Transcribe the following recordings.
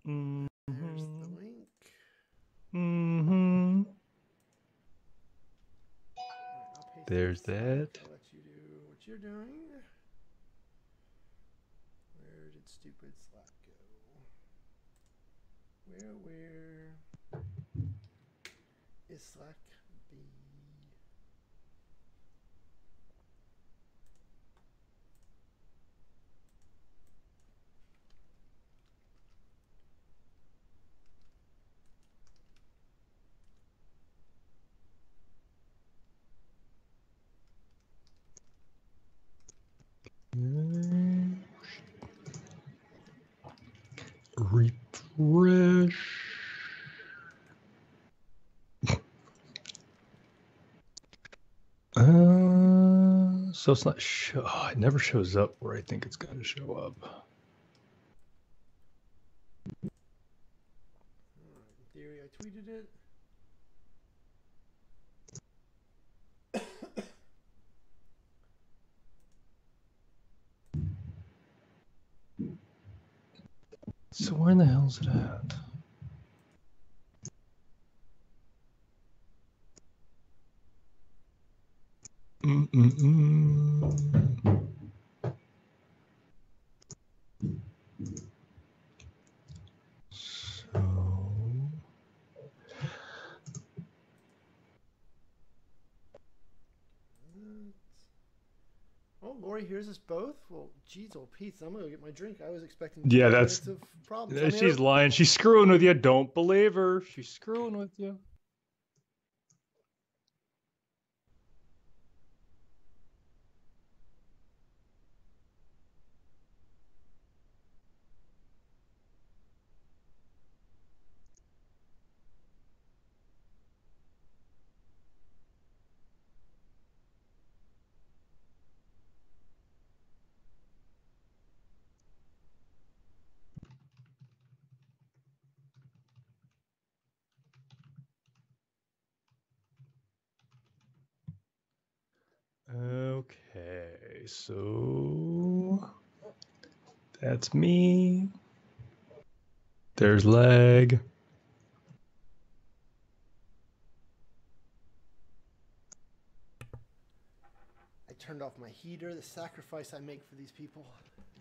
Mm-hmm. There's the link. Mm-hmm. Right, I'll paste There's Slack. that. I'll let you do what you're doing. Where did stupid Slack go? Where is Slack be? Refresh. So it's not show. Oh, it never shows up where I think it's going to show up. In theory, I tweeted it. So where in the hell is it at? So Oh, Lori hears us both? Well, geez, old Pete, I'm going to go get my drink. I was expecting yeah, 20 that's minutes of problems. she's lying. She's screwing with you. Don't believe her. She's screwing with you. Okay, so that's me. There's leg. I turned off my heater, the sacrifice I make for these people.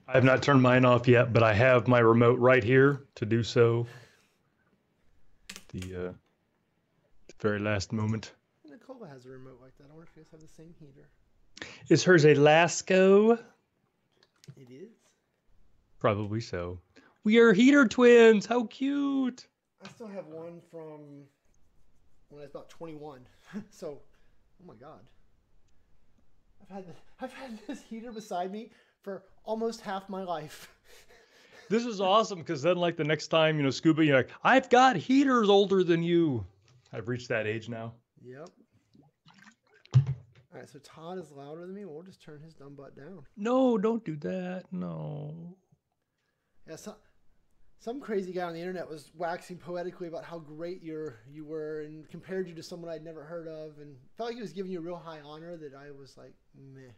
I have not turned mine off yet, but I have my remote right here to do so. The very last moment. Nicola has a remote like that. I wonder if you guys have the same heater. Is hers a Lasco? It is. Probably so. We are heater twins. How cute. I still have one from when I was about 21. So, oh my god. I've had this heater beside me for almost half my life. This is awesome because then, like, the next time, Scuba, you're like, I've got heaters older than you. I've reached that age now. Yep. All right, so Todd is louder than me. We'll just turn his dumb butt down. No, don't do that. No. Yeah, some crazy guy on the internet was waxing poetically about how great you were and compared you to someone I'd never heard of and felt like he was giving you a real high honor that I was like, meh.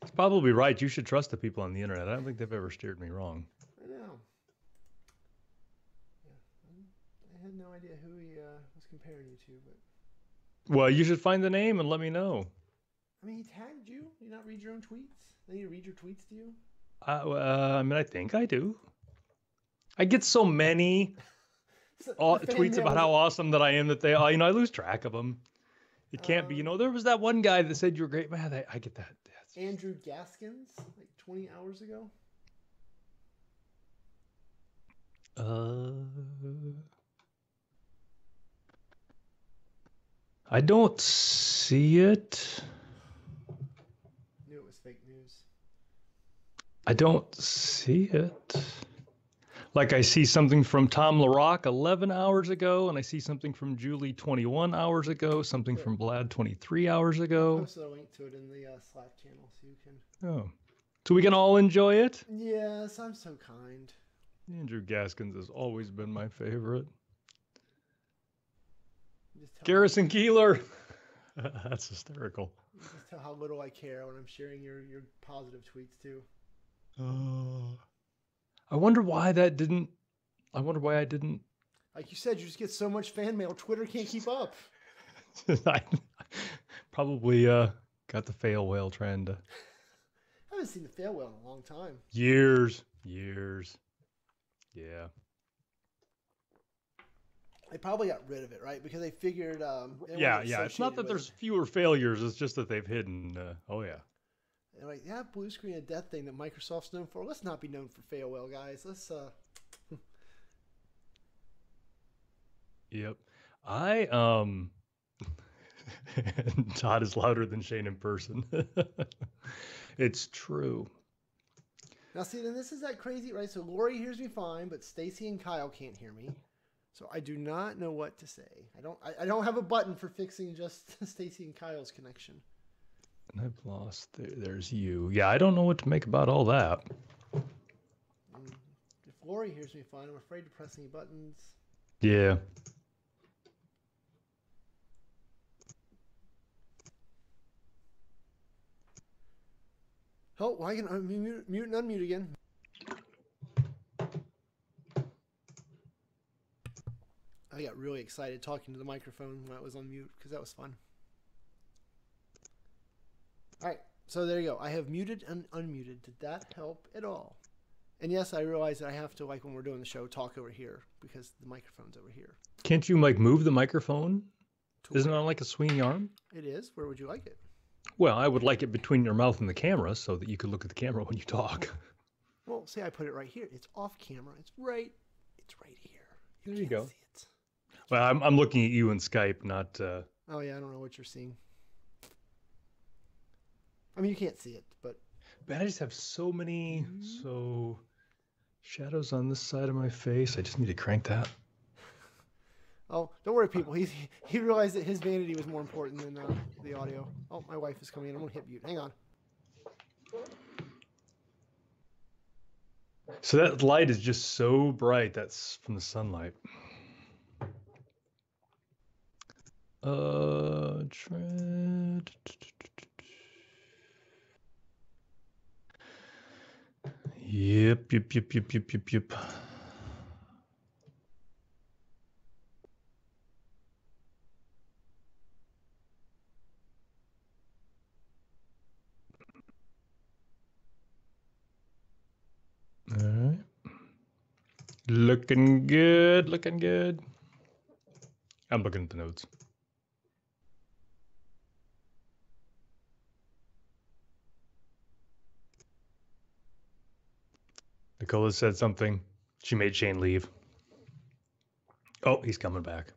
He's probably right. You should trust the people on the internet. I don't think they've ever steered me wrong. I know. Yeah, I had no idea who he was comparing you to, but. Well, you should find the name and let me know. I mean, he tagged you. Do you not read your own tweets? Then you read your tweets to you? I mean, I think I do. I get so many tweets about how awesome that I am that I lose track of them. It can't be. There was that one guy that said you were great. Man, I get that. Andrew Gaskins, like 20 hours ago. I don't see it. Knew it was fake news. I don't see it. Like I see something from Tom LaRock 11 hours ago, and I see something from Julie 21 hours ago, something from Vlad 23 hours ago. I posted a link to it in the Slack channel so you can. Oh. So we can all enjoy it? Yes, I'm so kind. Andrew Gaskins has always been my favorite. Garrison Keeler. That's hysterical. You just tell how little I care when I'm sharing your positive tweets too. I wonder why that didn't. I wonder why I didn't. Like you said, you just get so much fan mail. Twitter can't keep up. I probably got the fail whale trend. I haven't seen the fail whale in a long time. Years. Yeah. They probably got rid of it, right? Because they figured. Yeah. It's not that there's fewer failures. It's just that they've hidden. Oh yeah. They're like, yeah, blue screen of death thing that Microsoft's known for. Let's not be known for fail whale, guys. Let's. Yep. I Todd is louder than Shane in person. It's true. Now see, then this is that crazy, right? So Lori hears me fine, but Stacy and Kyle can't hear me. So I do not know what to say. I don't have a button for fixing just Stacy and Kyle's connection. And I've lost. There's you. Yeah, I don't know what to make about all that. If Lori hears me fine, I'm afraid to press any buttons. Yeah. Oh, well, I can mute and unmute again. I got really excited talking to the microphone when I was on mute because that was fun. All right, so there you go. I have muted and unmuted. Did that help at all? And yes, I realize that I have to, like when we're doing the show, talk over here because the microphone's over here. Can't you like move the microphone? Isn't it on like a swinging arm? It is. Where would you like it? Well, I would like it between your mouth and the camera so that you could look at the camera when you talk. Well, say I put it right here. It's off camera. It's right here. There you go. See it. Well, I'm looking at you in Skype, not. Oh yeah, I don't know what you're seeing. I mean, you can't see it, but. Man, I just have so many shadows on this side of my face. I just need to crank that. Oh, don't worry, people. He realized that his vanity was more important than the audio. Oh, my wife is coming in. I'm gonna hit mute. Hang on. So that light is just so bright. That's from the sunlight. Tread. Yep. All right. Looking good. I'm looking at the notes. Nicola said something. She made Shane leave. Oh, he's coming back.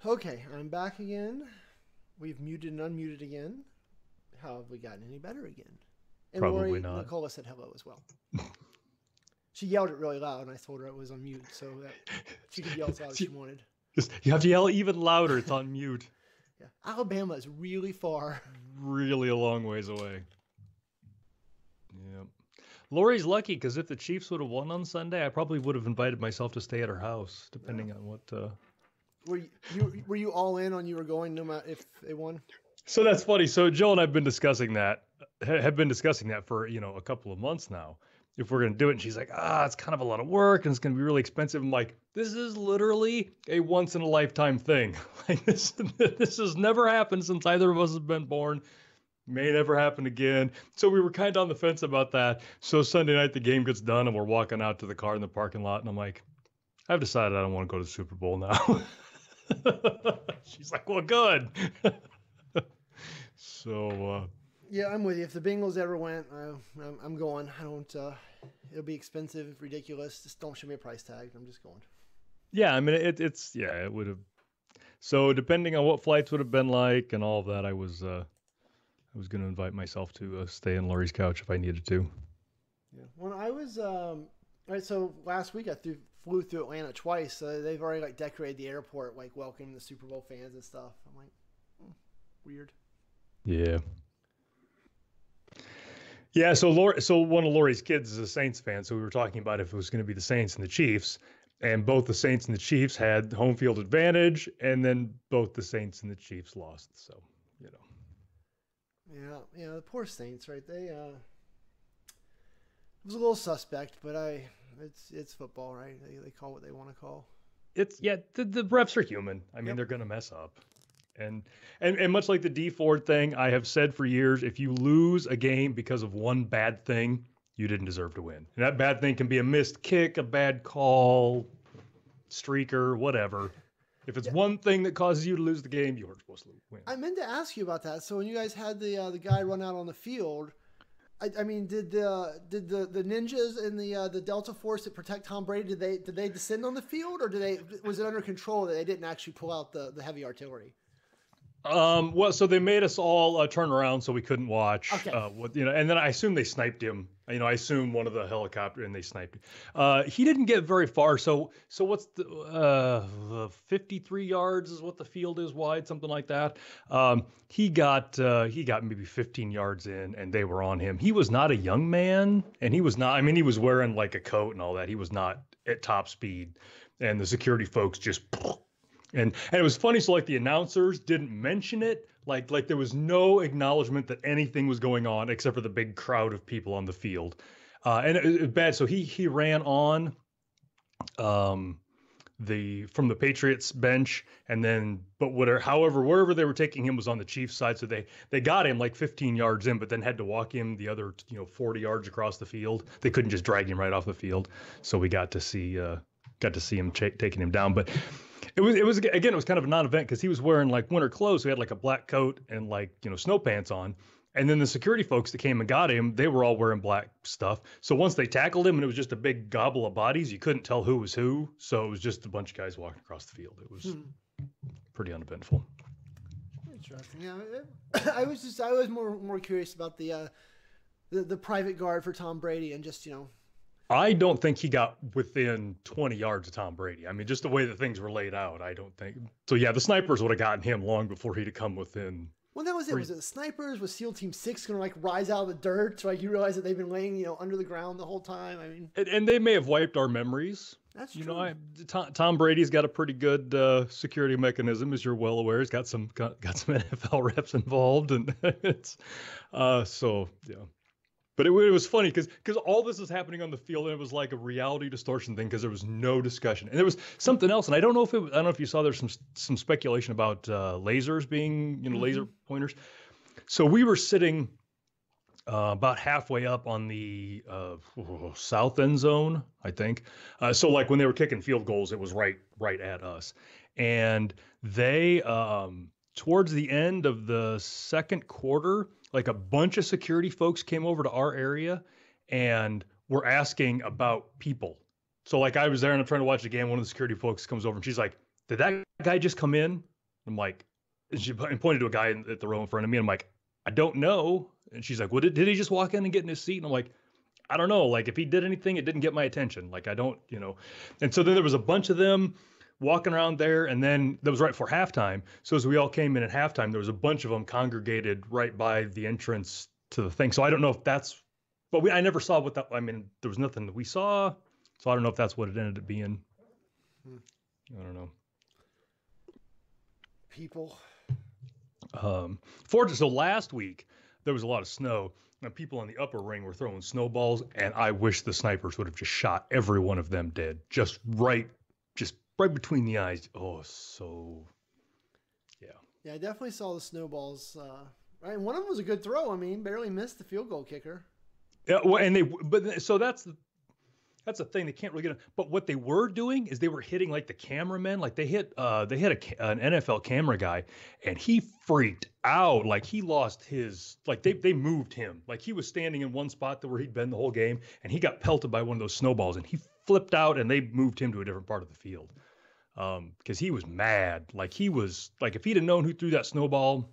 Okay, I'm back again. We've muted and unmuted again. How have we gotten any better again? And Probably Lori, not. Nicola said hello as well. She yelled it really loud, and I told her it was on mute, so that she could yell as loud as she wanted. You have to yell even louder. It's on mute. Yeah, Alabama is really far. Really a long ways away. Yep. Lori's lucky because if the Chiefs would have won on Sunday, I probably would have invited myself to stay at her house, depending on what. Were you all in on you were going no matter if they won? So that's funny. So Joe and I've been discussing that, for a couple of months now. If we're gonna do it, and she's like, it's kind of a lot of work and it's gonna be really expensive. I'm like, this is literally a once in a lifetime thing. Like this has never happened since either of us have been born. May never happen again. So we were kind of on the fence about that. So Sunday night the game gets done and we're walking out to the car in the parking lot, and I'm like, I've decided I don't want to go to the Super Bowl now. She's like, well, good. So. Yeah, I'm with you. If the Bengals ever went, I'm going. I don't. It'll be expensive, ridiculous. Just don't show me a price tag. I'm just going. Yeah, I mean it would have. So depending on what flights would have been like and all of that, I was going to invite myself to stay in Lori's couch if I needed to. Yeah. When I was right, so last week I flew through Atlanta twice. They've already like decorated the airport, like welcoming the Super Bowl fans and stuff. I'm like, weird. Yeah. Yeah, so one of Lori's kids is a Saints fan, so we were talking about if it was going to be the Saints and the Chiefs, and both the Saints and the Chiefs had home field advantage, and then both the Saints and the Chiefs lost, so, Yeah, the poor Saints, right? They was a little suspect, but it's football, right? They call what they want to call. It's the refs are human. I mean, they're gonna mess up. And much like the D Ford thing, I have said for years, if you lose a game because of one bad thing, you didn't deserve to win. And that bad thing can be a missed kick, a bad call, streaker, whatever. If it's one thing that causes you to lose the game, you weren't supposed to win. I meant to ask you about that. So when you guys had the guy run out on the field, I mean, did the ninjas and the Delta Force that protect Tom Brady, did they descend on the field, or was it under control that they didn't actually pull out the heavy artillery? Well, so they made us all turn around so we couldn't watch. Okay. And then I assume they sniped him. I assume one of the helicopter, and they sniped him. He didn't get very far. So what's the 53 yards is what the field is wide, something like that. He got maybe 15 yards in, and they were on him. He was not a young man, and he was not. I mean, he was wearing like a coat and all that. He was not at top speed, and the security folks just. And it was funny. So like the announcers didn't mention it. Like there was no acknowledgement that anything was going on except for the big crowd of people on the field. And it was bad. So he ran on from the Patriots bench, and then wherever they were taking him was on the Chiefs side. So they got him like 15 yards in, but then had to walk him the other 40 yards across the field. They couldn't just drag him right off the field. So we got to see him taking him down. But it was kind of a non-event because he was wearing like winter clothes. So he had like a black coat and like, snow pants on. And then the security folks that came and got him, they were all wearing black stuff. So once they tackled him and it was just a big gobble of bodies, you couldn't tell who was who. So it was just a bunch of guys walking across the field. It was pretty uneventful. Interesting. Yeah, I was more curious about the private guard for Tom Brady and just, I don't think he got within 20 yards of Tom Brady. I mean, just the way that things were laid out, I don't think. So, yeah, the snipers would have gotten him long before he'd have come within. Well, that was it. Was it the snipers? Was SEAL Team 6 going to, like, rise out of the dirt? So, like, you realize that they've been laying, under the ground the whole time? I mean. And they may have wiped our memories. That's true. Tom Brady's got a pretty good security mechanism, as you're well aware. He's got some NFL reps involved. And it's so, yeah. But it was funny because all this is happening on the field, and it was like a reality distortion thing because there was no discussion. And there was something else, and I don't know if you saw there's some speculation about lasers being laser pointers. So we were sitting about halfway up on the south end zone, I think. So like when they were kicking field goals, it was right at us, and they towards the end of the second quarter. Like a bunch of security folks came over to our area and were asking about people. So like I was there and I'm trying to watch the game. One of the security folks comes over and she's like, "Did that guy just come in?" I'm like, and she pointed to a guy at the row in front of me. I'm like, "I don't know." And she's like, "Well, did he just walk in and get in his seat?" And I'm like, "I don't know. Like if he did anything, it didn't get my attention. Like I don't, And so then there was a bunch of them walking around there, and then that was right before halftime. So as we all came in at halftime, there was a bunch of them congregated right by the entrance to the thing. So I don't know if that's, but I never saw what that. I mean, there was nothing that we saw, so I don't know if that's what it ended up being. I don't know. People. So last week there was a lot of snow, and people on the upper ring were throwing snowballs, and I wish the snipers would have just shot every one of them dead, just right between the eyes. Oh, so yeah. Yeah, I definitely saw the snowballs. Right, and one of them was a good throw. I mean, barely missed the field goal kicker. Yeah, well, so that's the thing, they can't really get. But what they were doing is they were hitting like the cameramen. Like they hit an NFL camera guy, and he freaked out. Like he lost his. Like they moved him. Like he was standing in one spot where he'd been the whole game, and he got pelted by one of those snowballs, and he flipped out, and they moved him to a different part of the field. Because he was mad. Like he was like, if he'd have known who threw that snowball,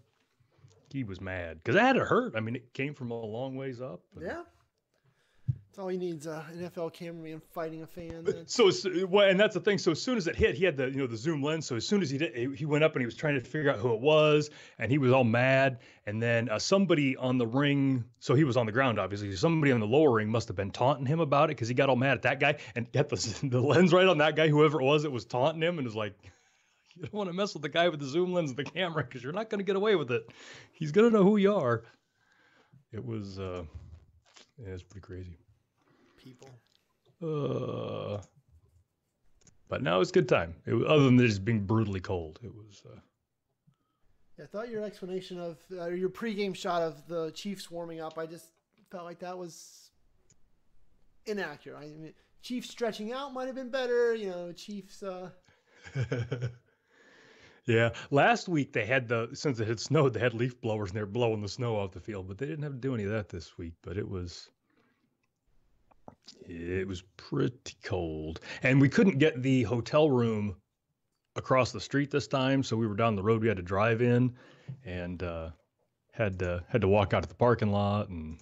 he was mad. Because it had to hurt. I mean, it came from a long ways up. Yeah. That's all he needs, NFL cameraman fighting a fan. And that's the thing. So as soon as it hit, he had the zoom lens. So as soon as he went up and he was trying to figure out who it was, and he was all mad. And then somebody on the ring, so he was on the ground, obviously. Somebody on the lower ring must have been taunting him about it because he got all mad at that guy and got the lens right on that guy, whoever it was that was taunting him, and was like, "You don't want to mess with the guy with the zoom lens of the camera because you're not going to get away with it. He's going to know who you are." It was pretty crazy. People. But now it's a good time. Other than just being brutally cold, it was. Yeah, I thought your explanation of your pregame shot of the Chiefs warming up, I just felt like that was inaccurate. I mean, Chiefs stretching out might have been better. Chiefs. Yeah, last week they had since it had snowed, they had leaf blowers and they were blowing the snow off the field, but they didn't have to do any of that this week. But it was pretty cold, and we couldn't get the hotel room across the street this time, so we were down the road. We had to drive in, and had to walk out to the parking lot and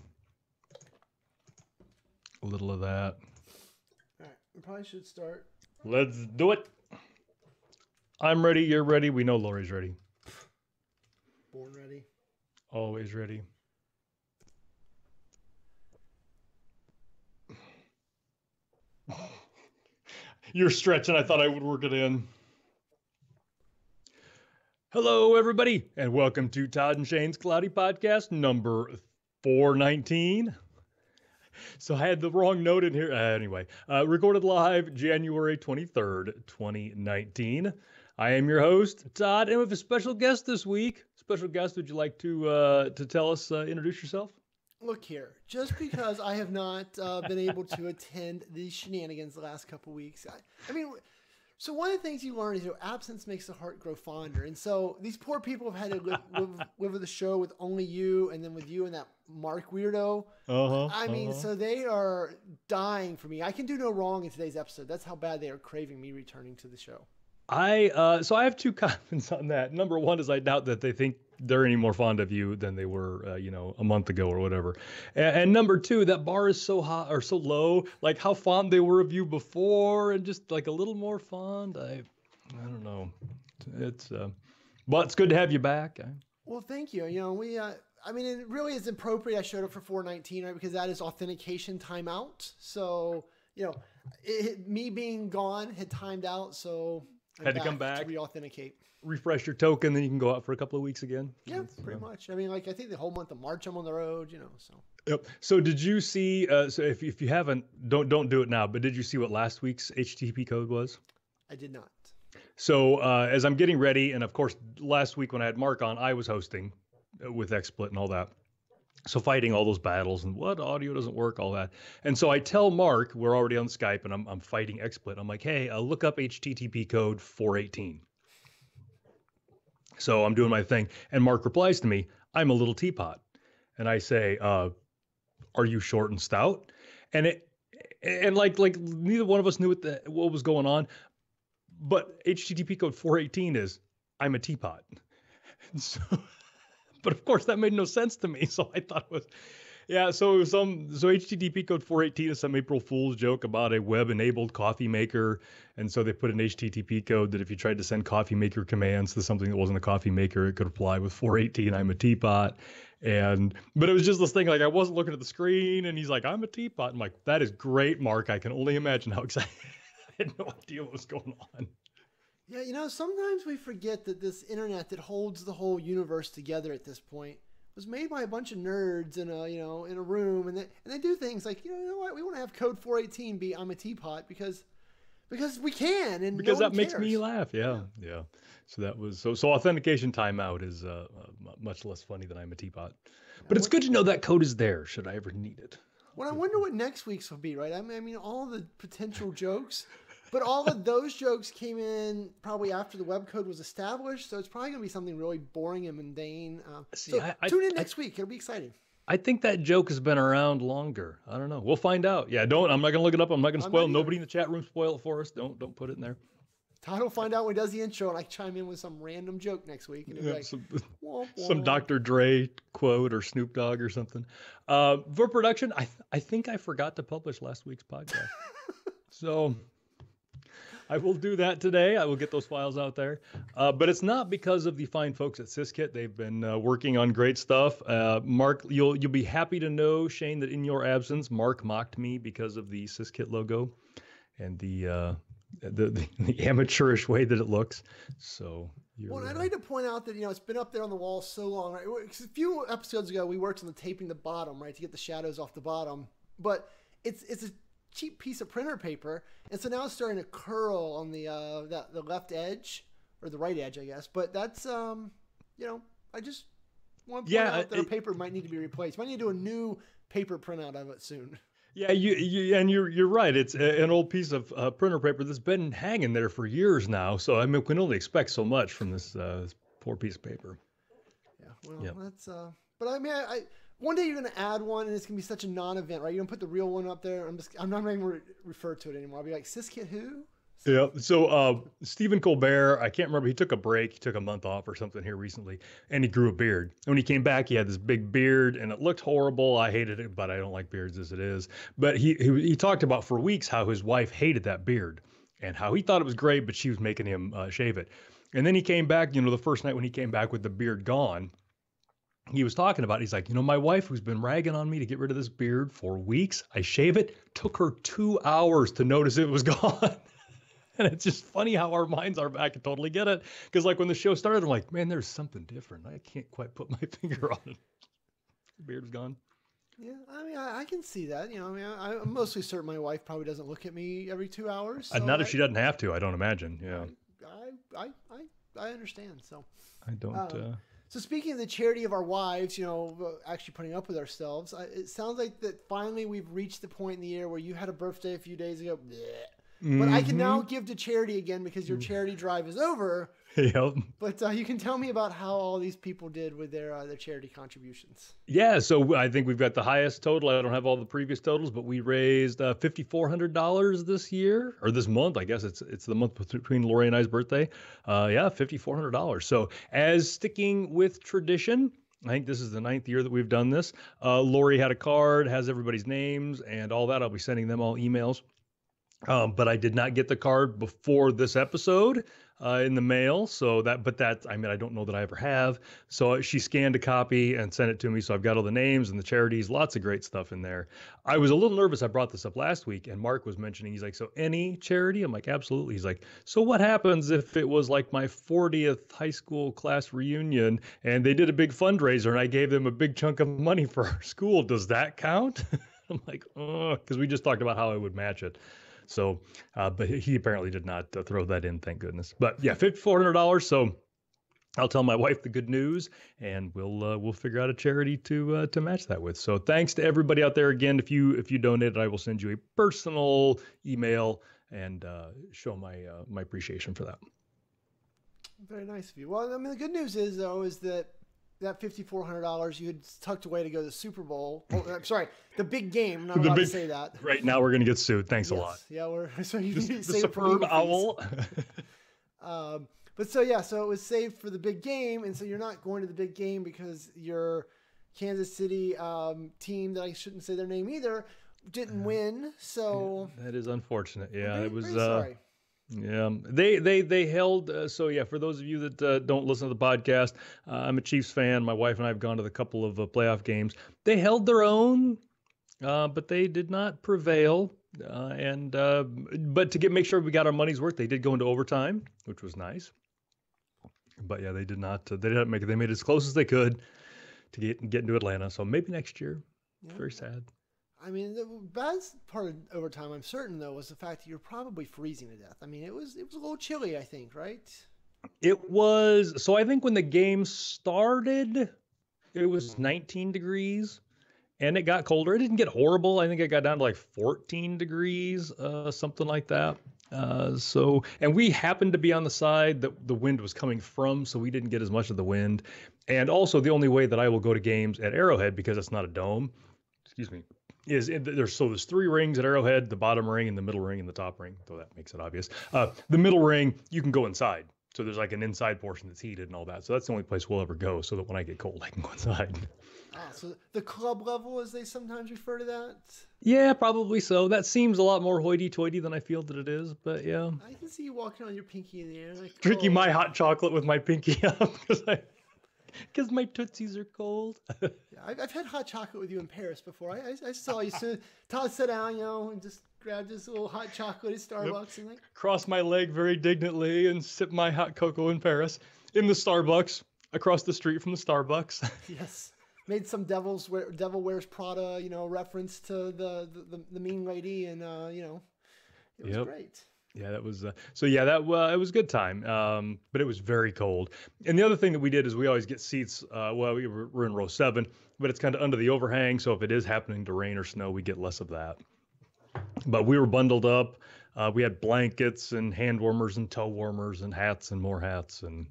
a little of that. All right, we probably should start. Let's do it. I'm ready. You're ready. We know Lori's ready. Born ready. Always ready. You're stretching. I thought I would work it in. Hello, everybody, and welcome to Todd and Shane's Cloudy Podcast number 419. So I had the wrong note in here. Anyway, recorded live January 23rd, 2019. I am your host, Todd, and we have a special guest this week. Special guest, would you like to tell us, introduce yourself? Look here, just because I have not been able to attend these shenanigans the last couple weeks, I mean, so one of the things you learn is absence makes the heart grow fonder. And so these poor people have had to live with the show with only you and then with you and that Mark weirdo. I mean, so they are dying for me. I can do no wrong in today's episode. That's how bad they are craving me returning to the show. So I have two comments on that. Number one is I doubt that they think they're any more fond of you than they were, a month ago or whatever. And number two, that bar is so high or so low, like how fond they were of you before and just like a little more fond. I don't know. It's, but it's good to have you back. Well, thank you. I mean, it really is appropriate I showed up for 419, right? Because that is authentication timeout. So, me being gone had timed out. So had to come back to re-authenticate, refresh your token, then you can go out for a couple of weeks again. Yeah, pretty much. I mean, I think the whole month of March I'm on the road, so. Yep. So did you see? So if you haven't, don't do it now. But did you see what last week's HTTP code was? I did not. So as I'm getting ready, and of course last week when I had Mark on, I was hosting with XSplit and all that. So fighting all those battles and what audio doesn't work, all that. And so I tell Mark, we're already on Skype and I'm fighting XSplit. I'm like, hey, look up HTTP code 418. So I'm doing my thing. And Mark replies to me, I'm a little teapot. And I say, are you short and stout? And like neither one of us knew what was going on. But HTTP code 418 is, I'm a teapot. So... But of course, that made no sense to me. So I thought it was, yeah. So it was so HTTP code 418 is some April Fool's joke about a web-enabled coffee maker, and so they put an HTTP code that if you tried to send coffee maker commands to something that wasn't a coffee maker, it could reply with 418. I'm a teapot, but it was just this thing like I wasn't looking at the screen, and he's like, I'm a teapot. I'm like, that is great, Mark. I can only imagine how excited. I had no idea what was going on. Yeah, sometimes we forget that this internet that holds the whole universe together at this point was made by a bunch of nerds in a room, and they do things like, you know what, we want to have code 418 be I'm a teapot because we can, and because no that makes me laugh. Yeah. So that was so authentication timeout is much less funny than I'm a teapot, but it's good to know that code is there should I ever need it. Well, I wonder what next week's will be, right? I mean, all the potential jokes. But all of those jokes came in probably after the web code was established, so it's probably going to be something really boring and mundane. Tune in next week; it'll be exciting. I think that joke has been around longer. I don't know. We'll find out. Yeah, I'm not going to look it up. I'm not going to spoil. Nobody in the chat room spoil it for us. Don't put it in there. Todd will find out when he does the intro, and I chime in with some random joke next week. And like, some Dr. Dre quote or Snoop Dogg or something. For production, I think I forgot to publish last week's podcast, so. I will do that today. I will get those files out there. But it's not because of the fine folks at Syskit. They've been working on great stuff. Mark, you'll be happy to know, Shane, that in your absence, Mark mocked me because of the Syskit logo and the amateurish way that it looks. So I'd like to point out that it's been up there on the wall so long. Right? A few episodes ago, we worked on the taping the bottom, right, to get the shadows off the bottom. But it's cheap piece of printer paper, and so now it's starting to curl on the left edge or the right edge, I guess. But that's I just want to point out that our paper might need to be replaced. Might need to do a new paper printout of it soon. Yeah, you're right. It's an old piece of printer paper that's been hanging there for years now. So I mean, we can only expect so much from this poor piece of paper. Yeah, well, that's. But I mean, one day you're going to add one, and it's going to be such a non-event, right? You're going to put the real one up there. I'm not even going to refer to it anymore. I'll be like, Siskit who? Yeah. So Stephen Colbert, I can't remember. He took a break. He took a month off or something here recently, and he grew a beard. And when he came back, he had this big beard, and it looked horrible. I hated it, but I don't like beards as it is. But he talked about for weeks how his wife hated that beard and how he thought it was great, but she was making him shave it. And then he came back, the first night when he came back with the beard gone, he was talking about it. He's like, my wife who's been ragging on me to get rid of this beard for weeks, I shave it, took her 2 hours to notice it was gone. And it's just funny how our minds are back. I totally get it. Because like when the show started, I'm like, man, there's something different. I can't quite put my finger on it. The beard's gone. Yeah, I mean, I can see that. I'm mostly certain my wife probably doesn't look at me every 2 hours. So not if she doesn't have to, I don't imagine. Yeah. I understand. So I don't. So speaking of the charity of our wives, actually putting up with ourselves, it sounds like that finally we've reached the point in the year where you had a birthday a few days ago. Bleh. But I can now give to charity again because your charity drive is over. Yep. But you can tell me about how all these people did with their charity contributions. Yeah, so I think we've got the highest total. I don't have all the previous totals, but we raised $5,400 this year, or this month. I guess it's the month between Lori and I's birthday. $5,400. So as sticking with tradition, I think this is the 9th year that we've done this. Lori had a card, has everybody's names and all that. I'll be sending them all emails. But I did not get the card before this episode in the mail. I don't know that I ever have. So she scanned a copy and sent it to me. So I've got all the names and the charities, lots of great stuff in there. I was a little nervous. I brought this up last week and Mark was mentioning, he's like, so any charity? I'm like, absolutely. He's like, so what happens if it was like my 40th high school class reunion and they did a big fundraiser and I gave them a big chunk of money for our school? Does that count? I'm like, oh, because we just talked about how I would match it. So, but he apparently did not throw that in, thank goodness. But yeah, $5,400. So I'll tell my wife the good news, and we'll figure out a charity to match that with. So thanks to everybody out there again. If you donated, I will send you a personal email and show my appreciation for that. Very nice of you. Well, I mean, the good news is that $5,400 you had tucked away to go to the Super Bowl. Oh, I'm sorry, the big game. I'm not allowed to say that. Right now we're going to get sued. Thanks a lot. Yeah, so you the superb owl. So it was saved for the big game, and so you're not going to the big game because your Kansas City team, that I shouldn't say their name either, didn't win. So that is unfortunate. Yeah, it was. Sorry. Yeah, they held. For those of you that don't listen to the podcast, I'm a Chiefs fan. My wife and I have gone to the couple of playoff games. They held their own, but they did not prevail. But to make sure we got our money's worth, they did go into overtime, which was nice. But yeah, they did not. They didn't make it. They made it as close as they could to get into Atlanta. So maybe next year. Yeah. Very sad. I mean, the best part of overtime, I'm certain, though, was the fact that you're probably freezing to death. I mean, it was a little chilly, I think, right? It was. So I think when the game started, it was 19 degrees, and it got colder. It didn't get horrible. I think it got down to like 14 degrees, something like that. And we happened to be on the side that the wind was coming from, so we didn't get as much of the wind. And also, the only way that I will go to games at Arrowhead, because it's not a dome, there's 3 rings at Arrowhead, the bottom ring and the middle ring and the top ring, though that makes it obvious. The middle ring, you can go inside. So there's like an inside portion that's heated and all that. So that's the only place we'll ever go so that when I get cold, I can go inside. So the club level, as they sometimes refer to that? Yeah, probably so. That seems a lot more hoity-toity than I feel that it is, but yeah. I can see you walking on your pinky in the air. Like, drinking my hot chocolate with my pinky up because my Tootsies are cold. Yeah, I've had hot chocolate with you in Paris before. I saw you sit down, and just grab this little hot chocolate at Starbucks. Yep. And cross my leg very dignantly and sip my hot cocoa in Paris in the Starbucks across the street from the Starbucks. Yes. made some Devil Wears Prada, reference to the mean lady, and it was great. Yeah, that was it was a good time. But it was very cold. And the other thing that we did is we always get seats. We're in row 7, but it's kind of under the overhang. So if it is happening to rain or snow, we get less of that. But we were bundled up. We had blankets and hand warmers and toe warmers and hats and more hats, and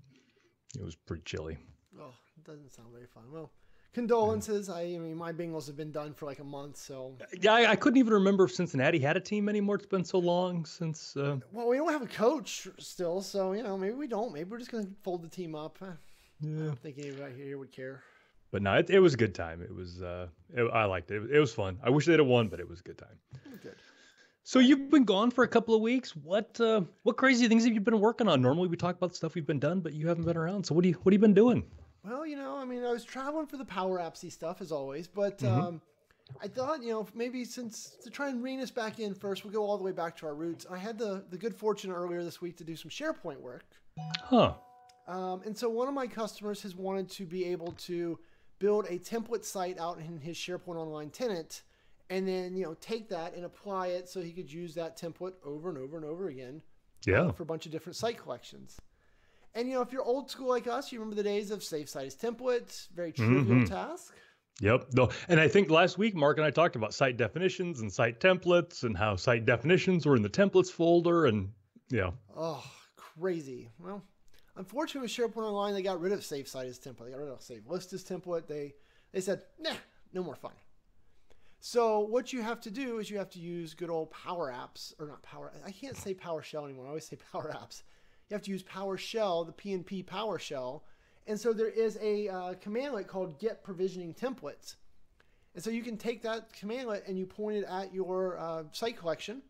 it was pretty chilly. Oh, it doesn't sound very fun. Well, condolences. I mean, my Bengals have been done for like a month, so. Yeah, I couldn't even remember if Cincinnati had a team anymore. It's been so long since. Well, we don't have a coach still, so maybe we don't. Maybe we're just gonna fold the team up. Yeah. I don't think anybody here would care. But no, it was a good time. It was. I liked it. It was fun. I wish they'd have won, but it was a good time. Good. So you've been gone for a couple of weeks. What crazy things have you been working on? Normally we talk about the stuff we've been done, but you haven't been around. So what have you been doing? Well, I mean, I was traveling for the Power Appsy stuff as always, but I thought, maybe since to try and rein us back in first, we'll go all the way back to our roots. I had the good fortune earlier this week to do some SharePoint work. Huh. And so one of my customers has wanted to be able to build a template site out in his SharePoint Online tenant, and then, take that and apply it so he could use that template over and over and over again. Yeah. For a bunch of different site collections. And, if you're old school like us, you remember the days of save site as templates, very trivial task. Yep. And I think last week, Mark and I talked about site definitions and site templates and how site definitions were in the templates folder and yeah. Oh, crazy. Well, unfortunately with SharePoint Online, they got rid of save site as template. They got rid of save list as template. They said, nah, no more fun. So what you have to do is you have to use good old Power Apps, or not Power. I can't say PowerShell anymore. I always say Power Apps. You have to use PowerShell, the PNP PowerShell. And so there is a commandlet called get provisioning templates. And so you can take that commandlet and you point it at your site collection.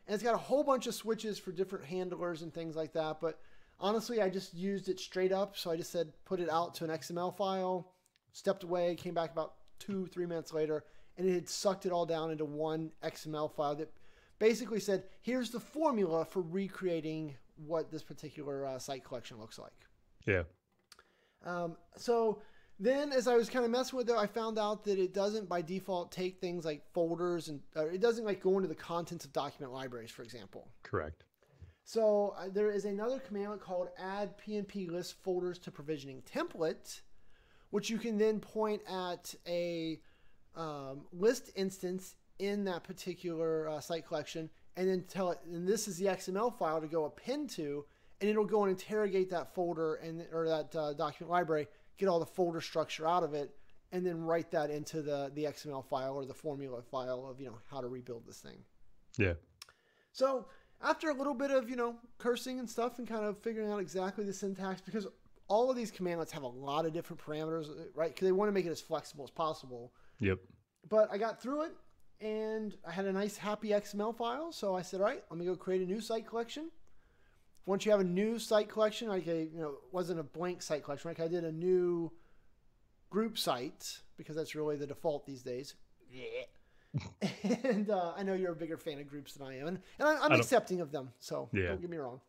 And it's got a whole bunch of switches for different handlers and things like that. But honestly, I just used it straight up. So I just said, put it out to an XML file, stepped away, came back about 2-3 minutes later, and it had sucked it all down into one XML file that basically said, here's the formula for recreating what this particular site collection looks like. Yeah. So then as I was kind of messing with it, I found out that it doesn't by default take things like folders and it doesn't like go into the contents of document libraries, for example. Correct. So there is another command called add PNP list folders to provisioning template, which you can then point at a list instance in that particular site collection and then tell it, and this is the XML file to go append to, and it'll go and interrogate that folder or that document library, get all the folder structure out of it, and then write that into the XML file or the formula file of, how to rebuild this thing. Yeah. So after a little bit of, cursing and stuff and kind of figuring out exactly the syntax, because all of these commandlets have a lot of different parameters, right? Because they want to make it as flexible as possible. Yep. But I got through it and I had a nice happy XML file. So I said, all right, let me go create a new site collection. Once you have a new site collection, like it wasn't a blank site collection, like I did a new group site because that's really the default these days. Yeah. And I know you're a bigger fan of groups than I am, and I'm accepting of them. So don't get me wrong.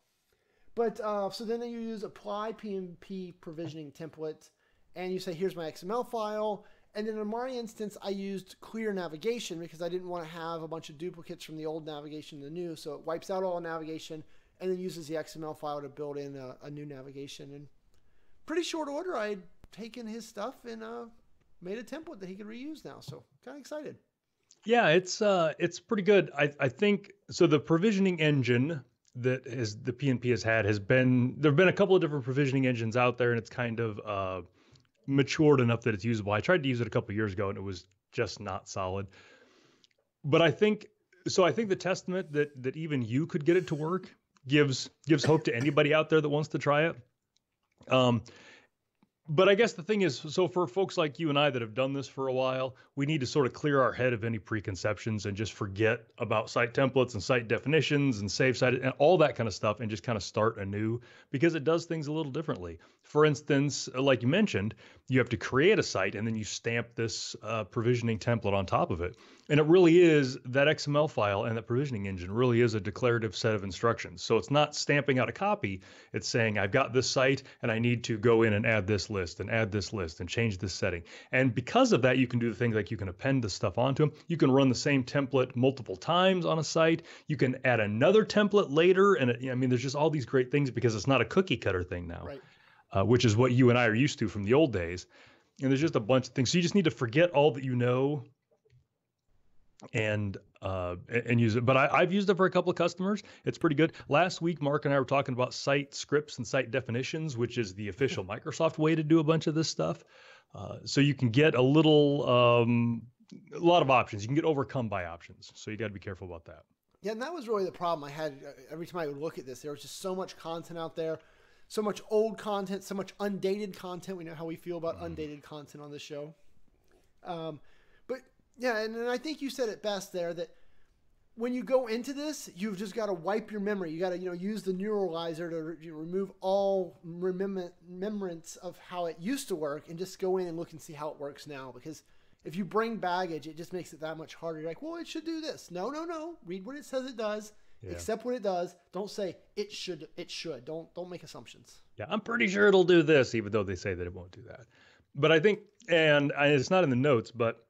But so then you use apply PNP provisioning template, and you say, here's my XML file. And then in my instance, I used clear navigation because I didn't want to have a bunch of duplicates from the old navigation to the new. So it wipes out all navigation and then uses the XML file to build in a new navigation. And pretty short order, I had taken his stuff and made a template that he could reuse now. So kind of excited. Yeah, it's pretty good. I think so. The provisioning engine that the PNP has been, there've been a couple of different provisioning engines out there, and it's kind of matured enough that it's usable. I tried to use it a couple of years ago, and it was just not solid. But I think the testament that even you could get it to work gives hope to anybody out there that wants to try it. But I guess the thing is, so for folks like you and I that have done this for a while, we need to sort of clear our head of any preconceptions and just forget about site templates and site definitions and save site and all that kind of stuff and just kind of start anew because it does things a little differently. for instance, like you mentioned, you have to create a site and then you stamp this provisioning template on top of it. And it really is that XML file and that provisioning engine really is a declarative set of instructions. So it's not stamping out a copy. It's saying, I've got this site and I need to go in and add this list and add this list and change this setting. And because of that, you can do the things like you can append the stuff onto them. You can run the same template multiple times on a site. You can add another template later. And I mean, there's just all these great things because it's not a cookie cutter thing now, right. Which is what you and I are used to from the old days. And there's just a bunch of things. So you just need to forget all that you know and use it. But I've used it for a couple of customers. It's pretty good. Last week, Mark and I were talking about site scripts and site definitions, which is the official Microsoft way to do a bunch of this stuff. So you can get a lot of options. You can get overcome by options. So you got to be careful about that. Yeah, and that was really the problem I had every time I would look at this. There was just so much content out there, so much old content, so much undated content. We know how we feel about undated content on this show. But yeah, and I think you said it best there that when you go into this, you've just got to wipe your memory. You got to use the neuralizer to remove all remembrance of how it used to work and just go in and look and see how it works now. Because if you bring baggage, it just makes it that much harder. You're like, well, it should do this. No. Read what it says it does. Yeah. Accept what it does. Don't say it should. It should. Don't make assumptions. Yeah, I'm pretty sure it'll do this, even though they say that it won't do that. But I think, and it's not in the notes, but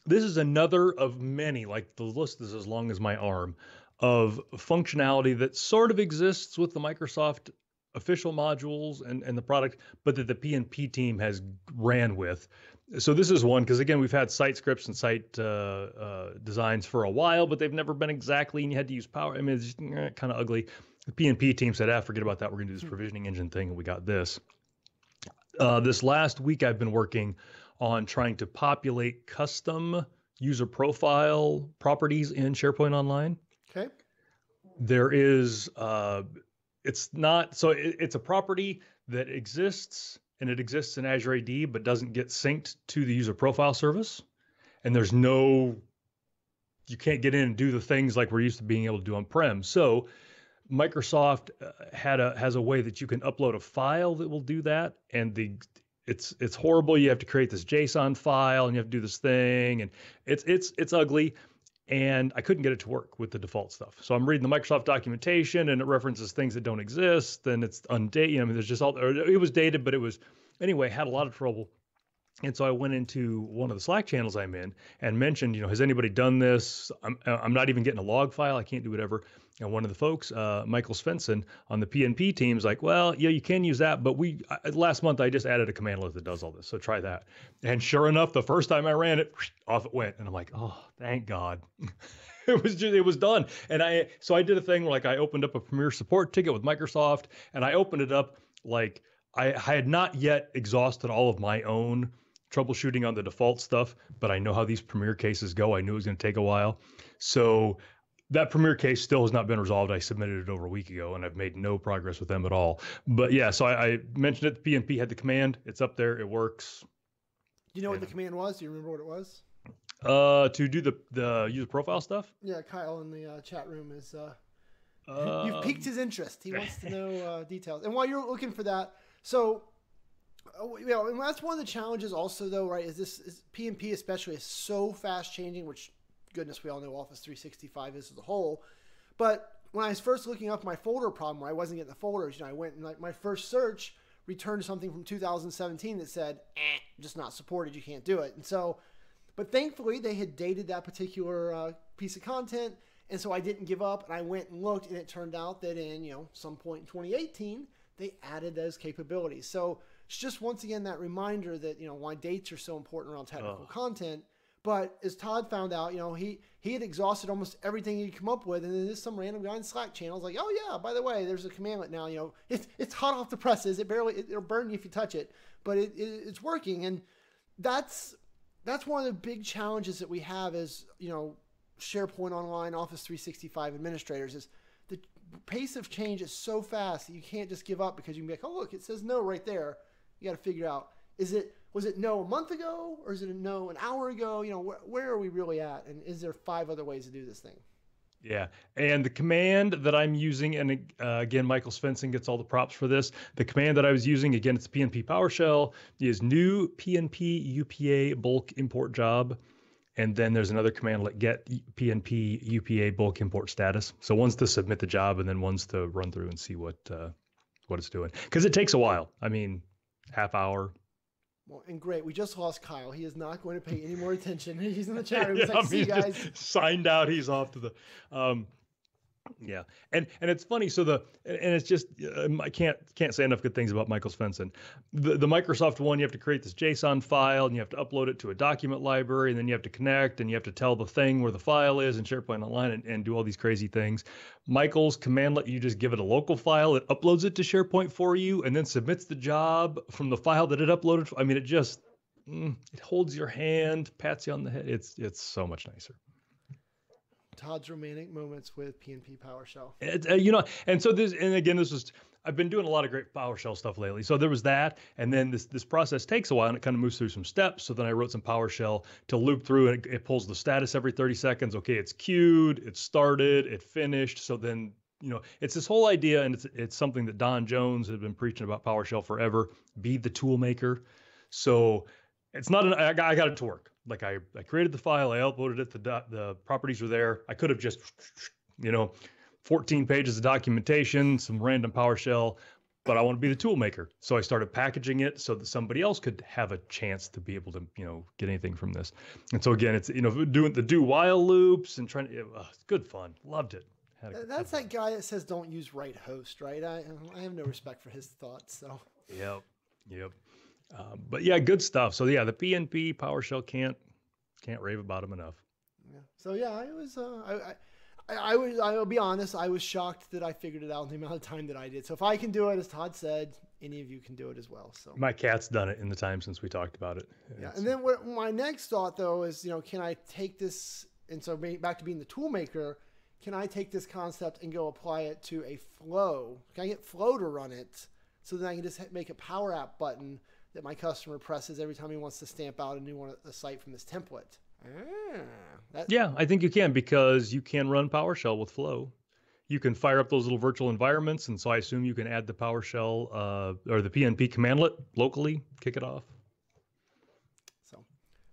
this is another of many, like the list is as long as my arm, of functionality that sort of exists with the Microsoft official modules and the product, but that the P&P team has ran with. So this is one, because again, we've had site scripts and site designs for a while, but they've never been exactly, and you had to use power. I mean, it's just kind of ugly. The P&P team said, forget about that. We're going to do this provisioning engine thing, and we got this. This last week, I've been working on trying to populate custom user profile properties in SharePoint Online. Okay. There is, it's a property that exists, and it exists in Azure AD, but doesn't get synced to the user profile service. And you can't get in and do the things like we're used to being able to do on-prem. So Microsoft has a way that you can upload a file that will do that. And it's horrible. You have to create this JSON file and you have to do this thing, and it's ugly. And I couldn't get it to work with the default stuff. So I'm reading the Microsoft documentation, and it references things that don't exist, and it's undated. I mean, there's just it was dated, but it was, anyway, had a lot of trouble. And so I went into one of the Slack channels I'm in and mentioned, has anybody done this? I'm not even getting a log file. I can't do whatever. And one of the folks, Michael Svensson on the P&P team, is like, well, yeah, you can use that, but last month I just added a commandlet that does all this, so try that. And sure enough, the first time I ran it, off it went, and I'm like, oh, thank God. It was done. And so I did a thing where, like, I opened up a Premier support ticket with Microsoft, and I opened it up like I had not yet exhausted all of my own troubleshooting on the default stuff, but I know how these Premier cases go. I knew it was going to take a while. So that Premier case still has not been resolved. I submitted it over a week ago, and I've made no progress with them at all. But yeah, so I mentioned it. The P&P had the command. It's up there. It works. Do you know what the command was? Do you remember what it was? To do the user profile stuff? Yeah, Kyle in the chat room is... you've piqued his interest. He wants to know details. And while you're looking for that, so... and that's one of the challenges also, though, right, is P&P especially is so fast changing, which, goodness, we all know Office 365 is as a whole. But when I was first looking up my folder problem where I wasn't getting the folders, I went and like my first search returned something from 2017 that said, just not supported, you can't do it. And so, but thankfully they had dated that particular piece of content. And so I didn't give up, and I went and looked, and it turned out that in, some point in 2018, they added those capabilities. So it's just, once again, that reminder that, why dates are so important around technical content. But as Todd found out, he had exhausted almost everything he'd come up with. And then there's some random guy in Slack channels like, oh, yeah, by the way, there's a commandlet now. It's hot off the presses. It'll burn you if you touch it. But it's working. And that's one of the big challenges that we have as, SharePoint Online, Office 365 administrators is the pace of change is so fast that you can't just give up because you can be like, oh, look, it says no right there. You got to figure out, was it no a month ago, or is it a no an hour ago? Where are we really at? And is there 5 other ways to do this thing? Yeah. And the command that I'm using, and again, Michael Svensson gets all the props for this. The command that I was using, again, it's PNP PowerShell, is new PNP UPA bulk import job. And then there's another command like get PNP UPA bulk import status. So one's to submit the job, and then one's to run through and see what it's doing. Because it takes a while. I mean, half hour. Well, and great. We just lost Kyle. He is not going to pay any more attention. He's in the chat room. He's Yeah, like, see you guys. Signed out. He's off to the. Yeah, and it's funny. So and it's just I can't say enough good things about Michael Svensson. The Microsoft one, you have to create this JSON file and you have to upload it to a document library, and then you have to connect and you have to tell the thing where the file is in SharePoint Online and do all these crazy things. Michael's command let you just give it a local file, it uploads it to SharePoint for you, and then submits the job from the file that it uploaded. I mean, it just it holds your hand, pats you on the head. It's so much nicer. Todd's romantic moments with PNP PowerShell. And so I've been doing a lot of great PowerShell stuff lately. So there was that, and then this process takes a while, and it kind of moves through some steps. So then I wrote some PowerShell to loop through, and it pulls the status every 30 seconds. Okay, it's queued, it started, it finished. So then, it's this whole idea, and it's something that Don Jones has been preaching about PowerShell forever. Be the tool maker. So it's not I got it to work. Like I created the file, I uploaded it, the properties are there. I could have just, 14 pages of documentation, some random PowerShell, but I want to be the tool maker. So I started packaging it so that somebody else could have a chance to be able to, get anything from this. And so again, it's, doing the do while loops and trying to, it's good fun. Loved it. That's that guy that says don't use right host, right? I have no respect for his thoughts. So. Yep. But yeah, good stuff. So yeah, the PNP PowerShell can't rave about them enough. Yeah. So yeah, I'll be honest. I was shocked that I figured it out in the amount of time that I did. So if I can do it, as Todd said, any of you can do it as well. So my cat's done it in the time since we talked about it. Yeah. And then my next thought though is, can I take this? And so back to being the tool maker, can I take this concept and go apply it to a flow? Can I get Flow to run it so then I can just make a Power App button that my customer presses every time he wants to stamp out a new site from this template? Yeah, I think you can, because you can run PowerShell with Flow. You can fire up those little virtual environments, and so I assume you can add the PowerShell or the PNP commandlet locally, kick it off. So,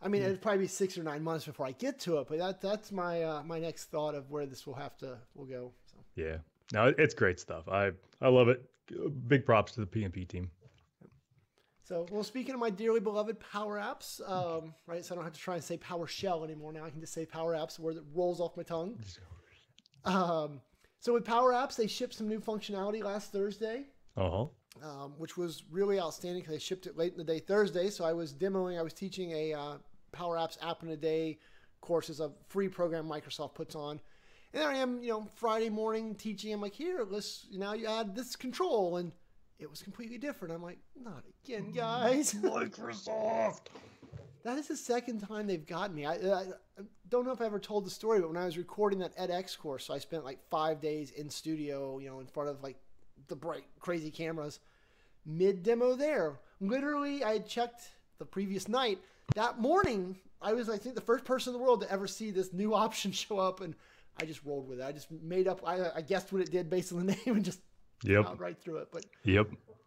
I mean, it'd probably be 6 or 9 months before I get to it, but that's my my next thought of where this will go. So. Yeah, no, it's great stuff. I love it. Big props to the PNP team. So, well, speaking of my dearly beloved Power Apps, right? So I don't have to try and say PowerShell anymore. Now I can just say Power Apps, where it rolls off my tongue. So with Power Apps, they shipped some new functionality last Thursday, which was really outstanding because they shipped it late in the day Thursday. So I was teaching a Power Apps app in a day course. Is a free program Microsoft puts on. And there I am, Friday morning teaching. I'm like, here, now you add this control, and it was completely different. I'm like, not again, guys. Microsoft. That is the second time they've gotten me. I don't know if I ever told the story, but when I was recording that edX course, so I spent like 5 days in studio, in front of like the bright, crazy cameras. Mid-demo there. Literally, I had checked the previous night. That morning, I was, I think, the first person in the world to ever see this new option show up, and I just rolled with it. I just made up, I guessed what it did based on the name and just plowed right through it. But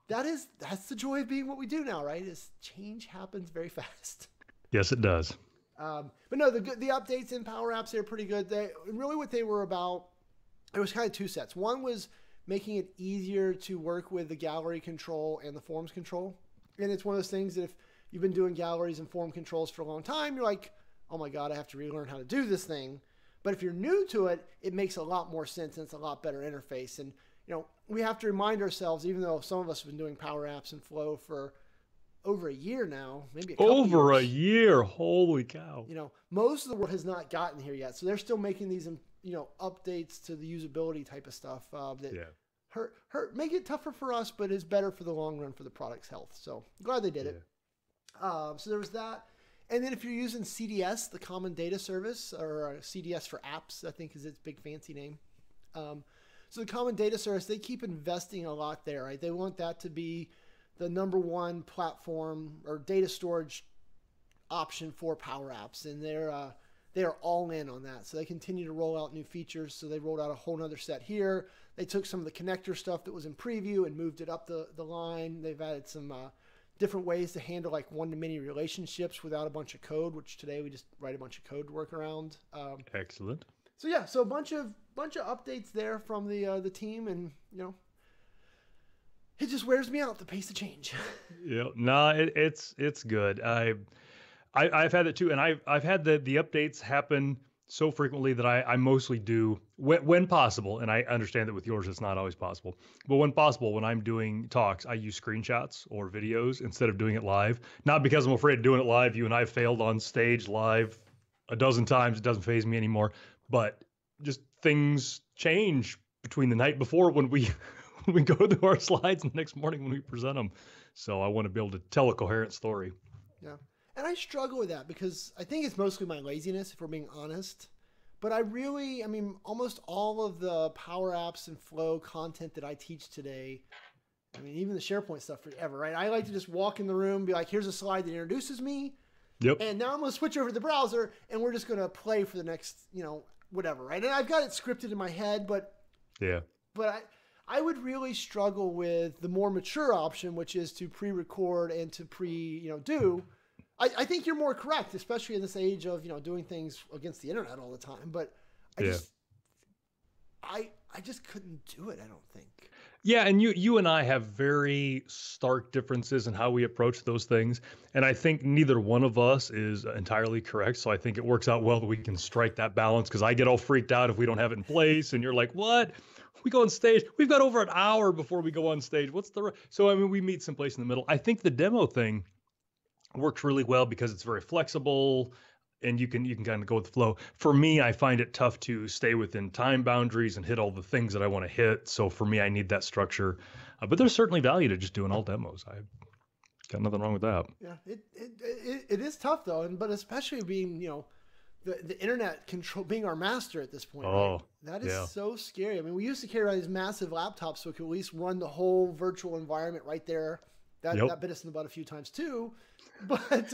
that's the joy of being what we do now, right? Is change happens very fast. Yes, it does. But no, the updates in Power Apps, they're pretty good. Really what they were about, it was kind of two sets. One was making it easier to work with the gallery control and the forms control. And it's one of those things that if you've been doing galleries and form controls for a long time, you're like, oh my God, I have to relearn how to do this thing. But if you're new to it, it makes a lot more sense and it's a lot better interface. And, we have to remind ourselves, even though some of us have been doing Power Apps and Flow for over a year now, maybe a couple years. A year. Holy cow. Most of the world has not gotten here yet. So they're still making these, updates to the usability type of stuff that make it tougher for us, but is better for the long run for the product's health. So glad they did it. So there was that. And then if you're using CDS, the Common Data Service, or CDS for apps, I think is its big fancy name. So the Common Data Service, they keep investing a lot there, right? They want that to be the #1 platform or data storage option for Power Apps. And they are all in on that. So they continue to roll out new features. So they rolled out a whole nother set here. They took some of the connector stuff that was in preview and moved it up the line. They've added some different ways to handle like one-to-many relationships without a bunch of code, which today we just write a bunch of code to work around. Excellent. So yeah, so a bunch of updates there from the team, and it just wears me out, the pace of change. Yeah, no, it's good. I've had it too, and I've had the updates happen so frequently that I mostly do when possible, and I understand that with yours it's not always possible. But when possible, when I'm doing talks, I use screenshots or videos instead of doing it live. Not because I'm afraid of doing it live. You and I have failed on stage live a dozen times. It doesn't faze me anymore. But just things change between the night before when we when we go through our slides and the next morning when we present them. So I want to be able to tell a coherent story. Yeah. And I struggle with that because I think it's mostly my laziness, if we're being honest. But I mean, almost all of the Power Apps and Flow content that I teach today, I mean, even the SharePoint stuff forever, right? I like to just walk in the room, be like, here's a slide that introduces me. Yep. And now I'm going to switch over to the browser and we're just going to play for the next, whatever, right? And I've got it scripted in my head, but I would really struggle with the more mature option, which is to pre-record and to do. I think you're more correct, especially in this age of, doing things against the internet all the time. But I just couldn't do it, I don't think. Yeah, and you and I have very stark differences in how we approach those things. And I think neither one of us is entirely correct. So I think it works out well that we can strike that balance, because I get all freaked out if we don't have it in place. And you're like, what? We go on stage. We've got over an hour before we go on stage. So, I mean, we meet someplace in the middle. I think the demo thing works really well because it's very flexible and you can kind of go with the flow. For me, I find it tough to stay within time boundaries and hit all the things that I want to hit. So for me, I need that structure. But there's certainly value to just doing all demos. I got nothing wrong with that. Yeah, it is tough though, but especially being the internet control being our master at this point. Oh, right? That is so scary. I mean, we used to carry around these massive laptops so we could at least run the whole virtual environment right there. That bit us in the butt a few times too. But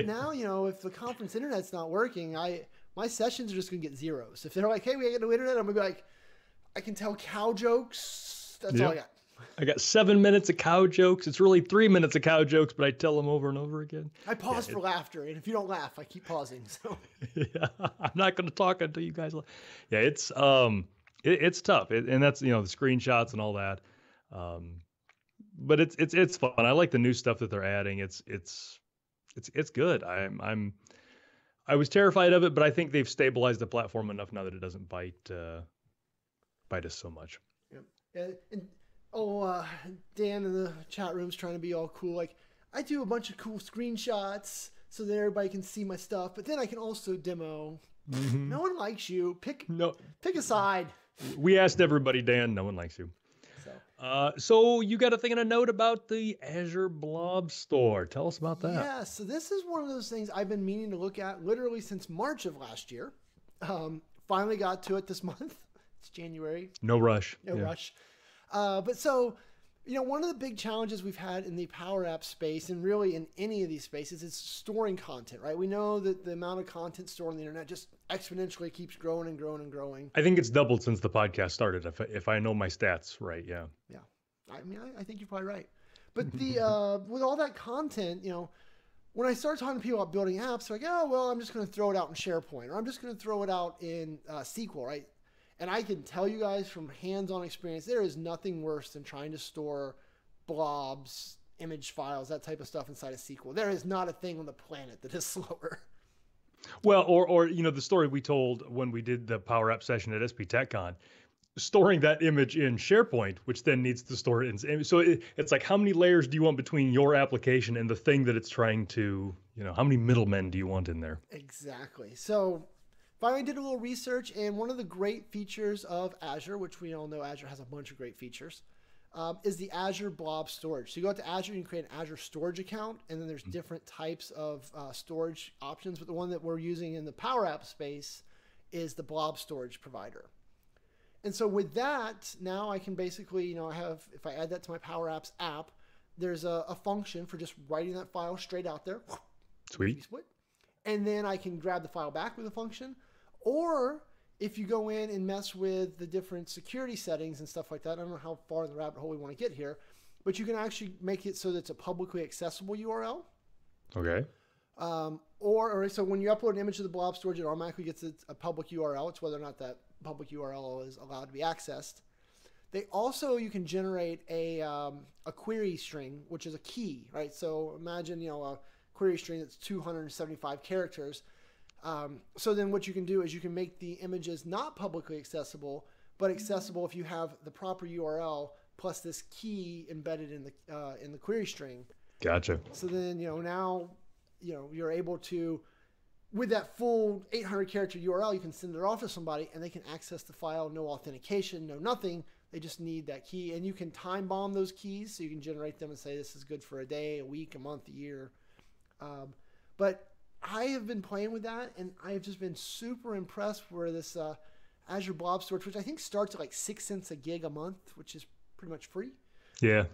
now, if the conference internet's not working, my sessions are just going to get zeros. If they're like, hey, we got no internet, I'm going to be like, I can tell cow jokes. That's all I got. I got 7 minutes of cow jokes. It's really 3 minutes of cow jokes, but I tell them over and over again. I pause for laughter, and if you don't laugh, I keep pausing. So I'm not going to talk until you guys laugh. Yeah, it's tough, and that's the screenshots and all that. But it's fun. I like the new stuff that they're adding. It's good. I was terrified of it, but I think they've stabilized the platform enough now that it doesn't bite us so much. Yeah. Dan in the chat room's trying to be all cool. Like, I do a bunch of cool screenshots so that everybody can see my stuff, but then I can also demo. Mm-hmm. No one likes you. Pick a side. We asked everybody, Dan. No one likes you. So you got a thing and a note about the Azure Blob Store. Tell us about that. Yeah, so this is one of those things I've been meaning to look at literally since March of last year. Finally got to it this month. It's January. No rush. No rush. But so, one of the big challenges we've had in the Power App space, and really in any of these spaces, is storing content, right? We know that the amount of content stored on the internet just exponentially keeps growing and growing and growing. I think it's doubled since the podcast started, if I know my stats right, yeah. Yeah. I mean, I think you're probably right. But the with all that content, when I start talking to people about building apps, they're like, oh, well, I'm just going to throw it out in SharePoint, or I'm just going to throw it out in SQL, right? And I can tell you guys from hands-on experience, there is nothing worse than trying to store blobs, image files, that type of stuff inside of SQL. There is not a thing on the planet that is slower. Well, or the story we told when we did the Power App session at SP TechCon, storing that image in SharePoint, which then needs to store it in. So it's like, how many layers do you want between your application and the thing that it's trying to, how many middlemen do you want in there? Exactly. So finally did a little research, and one of the great features of Azure, which we all know Azure has a bunch of great features, is the Azure Blob Storage. So you go out to Azure, you can create an Azure storage account, and then there's different types of storage options. But the one that we're using in the Power App space is the Blob Storage provider. And so with that, now I can basically, if I add that to my Power Apps app, there's a function for just writing that file straight out there. Sweet. and then I can grab the file back with a function. Or if you go in and mess with the different security settings and stuff like that, I don't know how far in the rabbit hole we want to get here, but you can actually make it so that it's a publicly accessible URL. Okay. Or so when you upload an image to the blob storage, it automatically gets a public URL. It's whether or not that public URL is allowed to be accessed. You can generate a query string, which is a key, right? So imagine, a query string that's 275 characters. So then what you can do is you can make the images not publicly accessible, but accessible if you have the proper URL plus this key embedded in the query string. Gotcha. So then, now, you're able to, with that full 800 character URL, you can send it off to somebody and they can access the file, no authentication, no nothing. They just need that key, and you can time bomb those keys. So you can generate them and say, this is good for a day, a week, a month, a year. But I have been playing with that, and I have just been super impressed where this Azure Blob Storage, which I think starts at like 6 cents a gig a month, which is pretty much free. Yeah.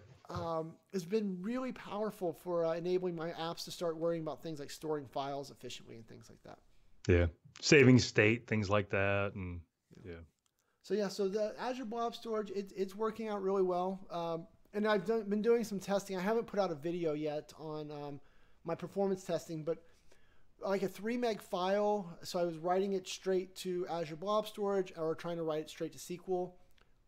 Has been really powerful for enabling my apps to start worrying about things like storing files efficiently and things like that. Yeah. Saving state, things like that. And yeah. So the Azure Blob Storage, it's working out really well. And I've been doing some testing. I haven't put out a video yet on my performance testing, but like a 3 meg file. So I was writing it straight to Azure Blob Storage or trying to write it straight to SQL.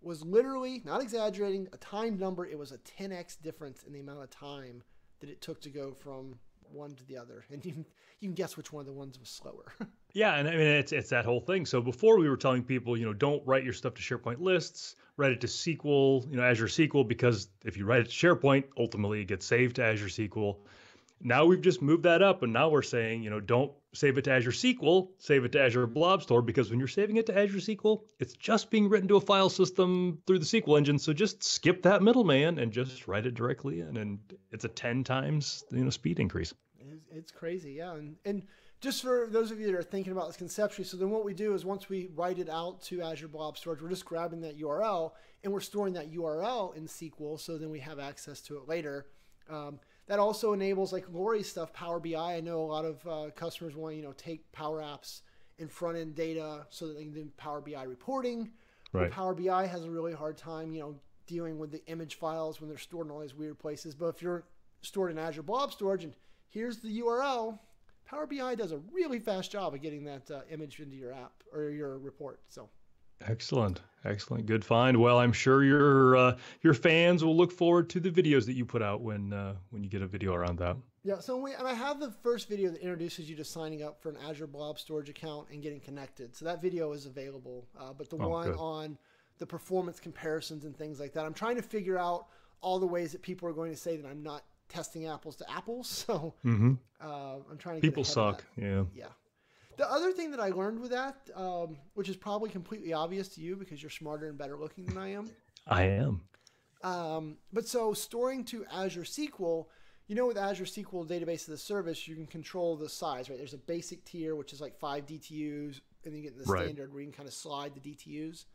Was literally, not exaggerating, a timed number. It was a 10x difference in the amount of time that it took to go from one to the other. And you can guess which one of the ones was slower. Yeah, and I mean, it's that whole thing. So before we were telling people, don't write your stuff to SharePoint lists, write it to SQL, Azure SQL, because if you write it to SharePoint, ultimately it gets saved to Azure SQL. Now we've just moved that up, and now we're saying, don't save it to Azure SQL, save it to Azure Blob Store, because when you're saving it to Azure SQL, it's just being written to a file system through the SQL engine. So just skip that middleman and just write it directly in, and it's a 10 times speed increase. It's crazy, yeah. And just for those of you that are thinking about this conceptually, so then what we do is once we write it out to Azure Blob Storage, we're just grabbing that URL and we're storing that URL in SQL, so then we have access to it later. That also enables, like Lori's stuff, Power BI. I know a lot of customers want to take Power Apps and front end data so that they can do Power BI reporting. Right. Power BI has a really hard time, dealing with the image files when they're stored in all these weird places. But if you're stored in Azure Blob Storage and here's the URL, Power BI does a really fast job of getting that image into your app or your report. So. Excellent. Good find. Well, I'm sure your fans will look forward to the videos that you put out when you get a video around that. Yeah. So and I have the first video that introduces you to signing up for an Azure Blob Storage account and getting connected. So that video is available. But the one good. On the performance comparisons and things like that, I'm trying to figure out all the ways that people are going to say that I'm not testing apples to apples. So I'm trying to. People suck. Yeah. Yeah. The other thing that I learned with that, which is probably completely obvious to you because you're smarter and better looking than I am. I am. But so storing to Azure SQL, with Azure SQL Database as a Service, you can control the size, right? There's a basic tier, which is like 5 DTUs, and then you get the standard where you can kind of slide the DTUs.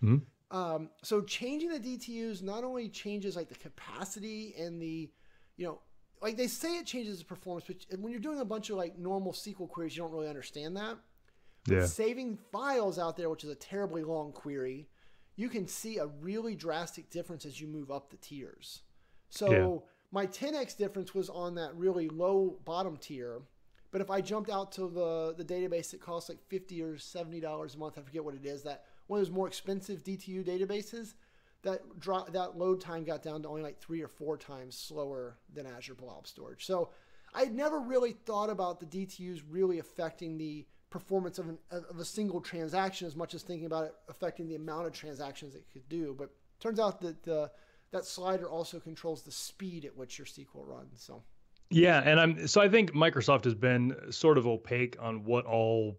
Mm-hmm. So changing the DTUs not only changes like the capacity and the, like they say it changes the performance, but when you're doing a bunch of like normal SQL queries, you don't really understand that. Yeah. But saving files out there, which is a terribly long query, you can see a really drastic difference as you move up the tiers. So my 10x difference was on that really low bottom tier. But if I jumped out to the database that costs like $50 or $70 a month, I forget what it is, that one of those more expensive DTU databases, that load time got down to only like 3 or 4 times slower than Azure Blob Storage. So I had never really thought about the DTUs really affecting the performance of a single transaction as much as thinking about it affecting the amount of transactions it could do. But it turns out that that slider also controls the speed at which your SQL runs. So yeah, and I think Microsoft has been sort of opaque on what all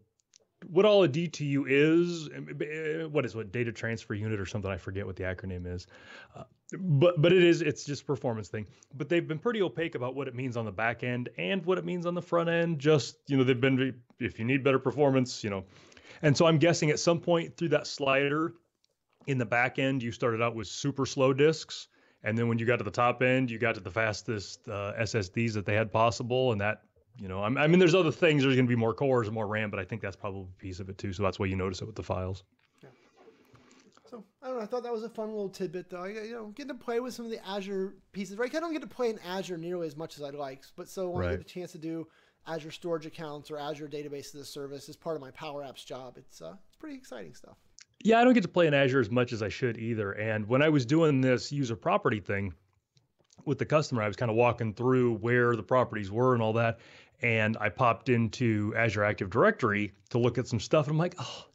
a DTU is. What data transfer unit or something? I forget what the acronym is. But it's just a performance thing. But they've been pretty opaque about what it means on the back end and what it means on the front end. Just, they've been, if you need better performance, And so I'm guessing at some point through that slider in the back end, you started out with super slow disks. And then when you got to the top end, you got to the fastest SSDs that they had possible. And that You know, I mean, there's other things. There's going to be more cores and more RAM, but I think that's probably a piece of it too. So that's why you notice it with the files. Yeah. So I don't know. I thought that was a fun little tidbit, though. Getting to play with some of the Azure pieces. Right? I don't get to play in Azure nearly as much as I'd like, but so when I get the chance to do Azure storage accounts or Azure database as a service as part of my Power Apps job, it's pretty exciting stuff. Yeah, I don't get to play in Azure as much as I should either. And when I was doing this user property thing with the customer, I was kind of walking through where the properties were and all that. And I popped into Azure Active Directory to look at some stuff. And I'm like, oh,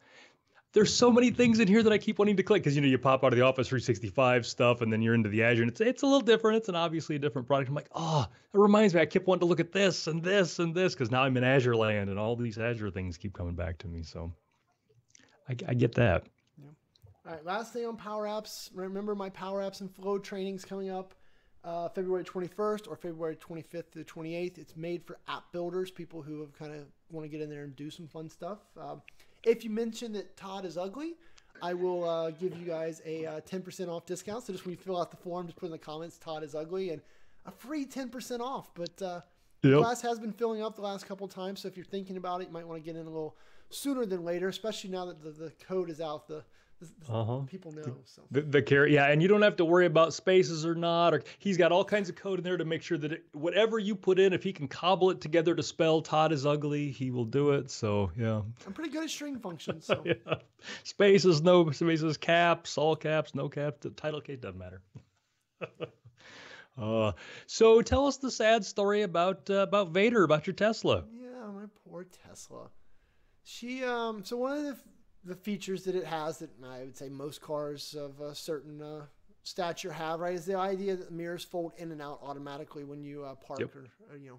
there's so many things in here that I keep wanting to click. Because, you pop out of the Office 365 stuff and then you're into the Azure. And it's a little different. It's obviously a different product. I'm like, oh, it reminds me. I kept wanting to look at this and this and this. Because now I'm in Azure land and all these Azure things keep coming back to me. So I get that. Yeah. All right, last thing on Power Apps. Remember my Power Apps and Flow training's coming up February 21st or February 25th to the 28th. It's made for app builders, people who have kind of want to get in there and do some fun stuff. If you mention that Todd is ugly, I will give you guys a 10% off discount. So just when you fill out the form, just put in the comments, Todd is ugly, and a free 10% off. But the class has been filling up the last couple of times. So if you're thinking about it, you might want to get in a little sooner than later, especially now that the code is out. People know. So the carry, yeah, and you don't have to worry about spaces or not. Or he's got all kinds of code in there to make sure that whatever you put in, if he can cobble it together to spell Todd is ugly, he will do it. So yeah, I'm pretty good at string functions. So yeah. Spaces, no spaces, caps, all caps, no caps. The title case doesn't matter. So tell us the sad story about Vader, about your Tesla. Yeah, my poor Tesla. She so one of the features that it has that I would say most cars of a certain stature have, right, is the idea that the mirrors fold in and out automatically when you park or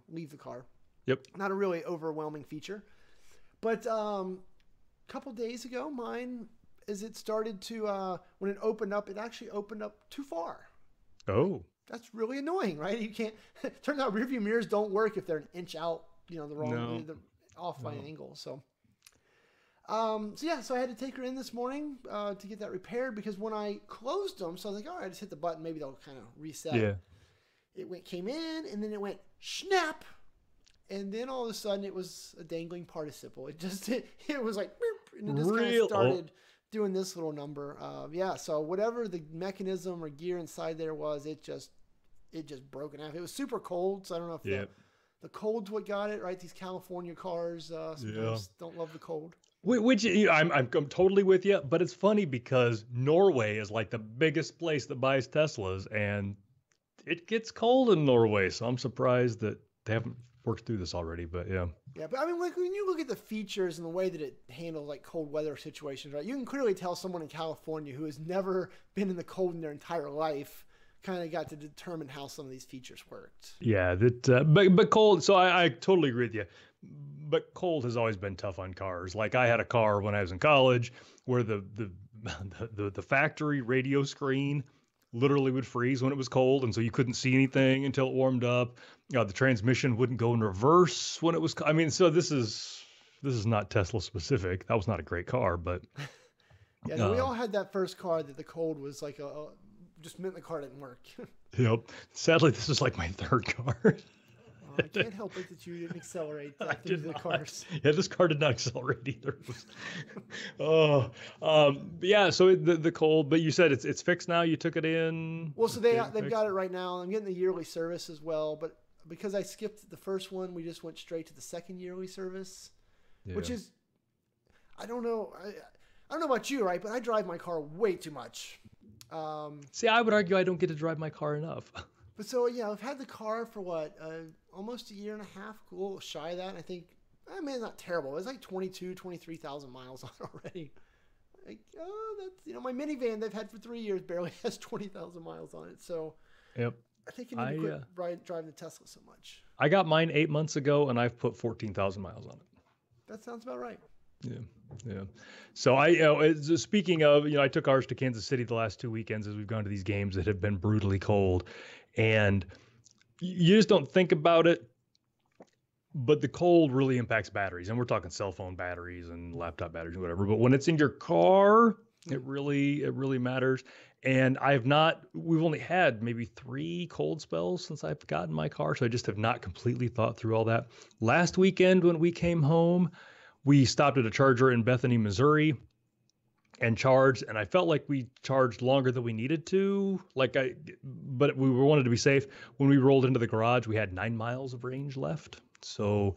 leave the car. Yep. Not a really overwhelming feature. But a couple days ago, mine, as it started to, when it opened up, it actually opened up too far. Oh. That's really annoying, right? You can't, turns out rearview mirrors don't work if they're an inch out, the wrong, off by an angle. So I had to take her in this morning to get that repaired, because when I closed them, so I was like, all right, just hit the button, maybe they'll kind of reset. Yeah. It came in, and then it went snap, and then all of a sudden it was a dangling participle. It was like, and it just kind of started doing this little number. So whatever the mechanism or gear inside there was, it just broke in half. It was super cold, so I don't know if the cold's what got it, right? These California cars sometimes don't love the cold. Which I'm totally with you, but it's funny because Norway is like the biggest place that buys Teslas, and it gets cold in Norway, so I'm surprised that they haven't worked through this already. But yeah, but I mean, like when you look at the features and the way that it handles like cold weather situations, right? You can clearly tell someone in California who has never been in the cold in their entire life kind of got to determine how some of these features worked. Yeah, but cold. So I totally agree with you. But cold has always been tough on cars. Like I had a car when I was in college where the factory radio screen literally would freeze when it was cold, and so you couldn't see anything until it warmed up. The transmission wouldn't go in reverse when it was. I mean, so this is not Tesla specific. That was not a great car, but we all had that first car that the cold was like just meant the car didn't work. Yep. Sadly, this is like my third car. I can't help it that you didn't accelerate through the cars. Yeah, this car did not accelerate either. So the cold, but you said it's fixed now. You took it in. Well, so they've got it right now. I'm getting the yearly service as well, but because I skipped the first one, we just went straight to the second yearly service, which is, I don't know about you, right? But I drive my car way too much. See, I would argue I don't get to drive my car enough. But so, I've had the car for almost a year and a half, a little shy of that. And I think, it's not terrible. It's like 23,000 miles on already. Like, that's, my minivan they've had for 3 years barely has 20,000 miles on it. So yep. I think you need to quit driving the Tesla so much. I got mine 8 months ago, and I've put 14,000 miles on it. That sounds about right. Yeah. So speaking of, I took ours to Kansas City the last 2 weekends as we've gone to these games that have been brutally cold, and you just don't think about it, but the cold really impacts batteries, and we're talking cell phone batteries and laptop batteries and whatever. But when it's in your car, It really matters. And we've only had maybe 3 cold spells since I've gotten my car. So I just have not completely thought through all that. Last weekend when we came home, we stopped at a charger in Bethany, Missouri and charged. And I felt like we charged longer than we needed to. But we wanted to be safe. When we rolled into the garage, we had 9 miles of range left. So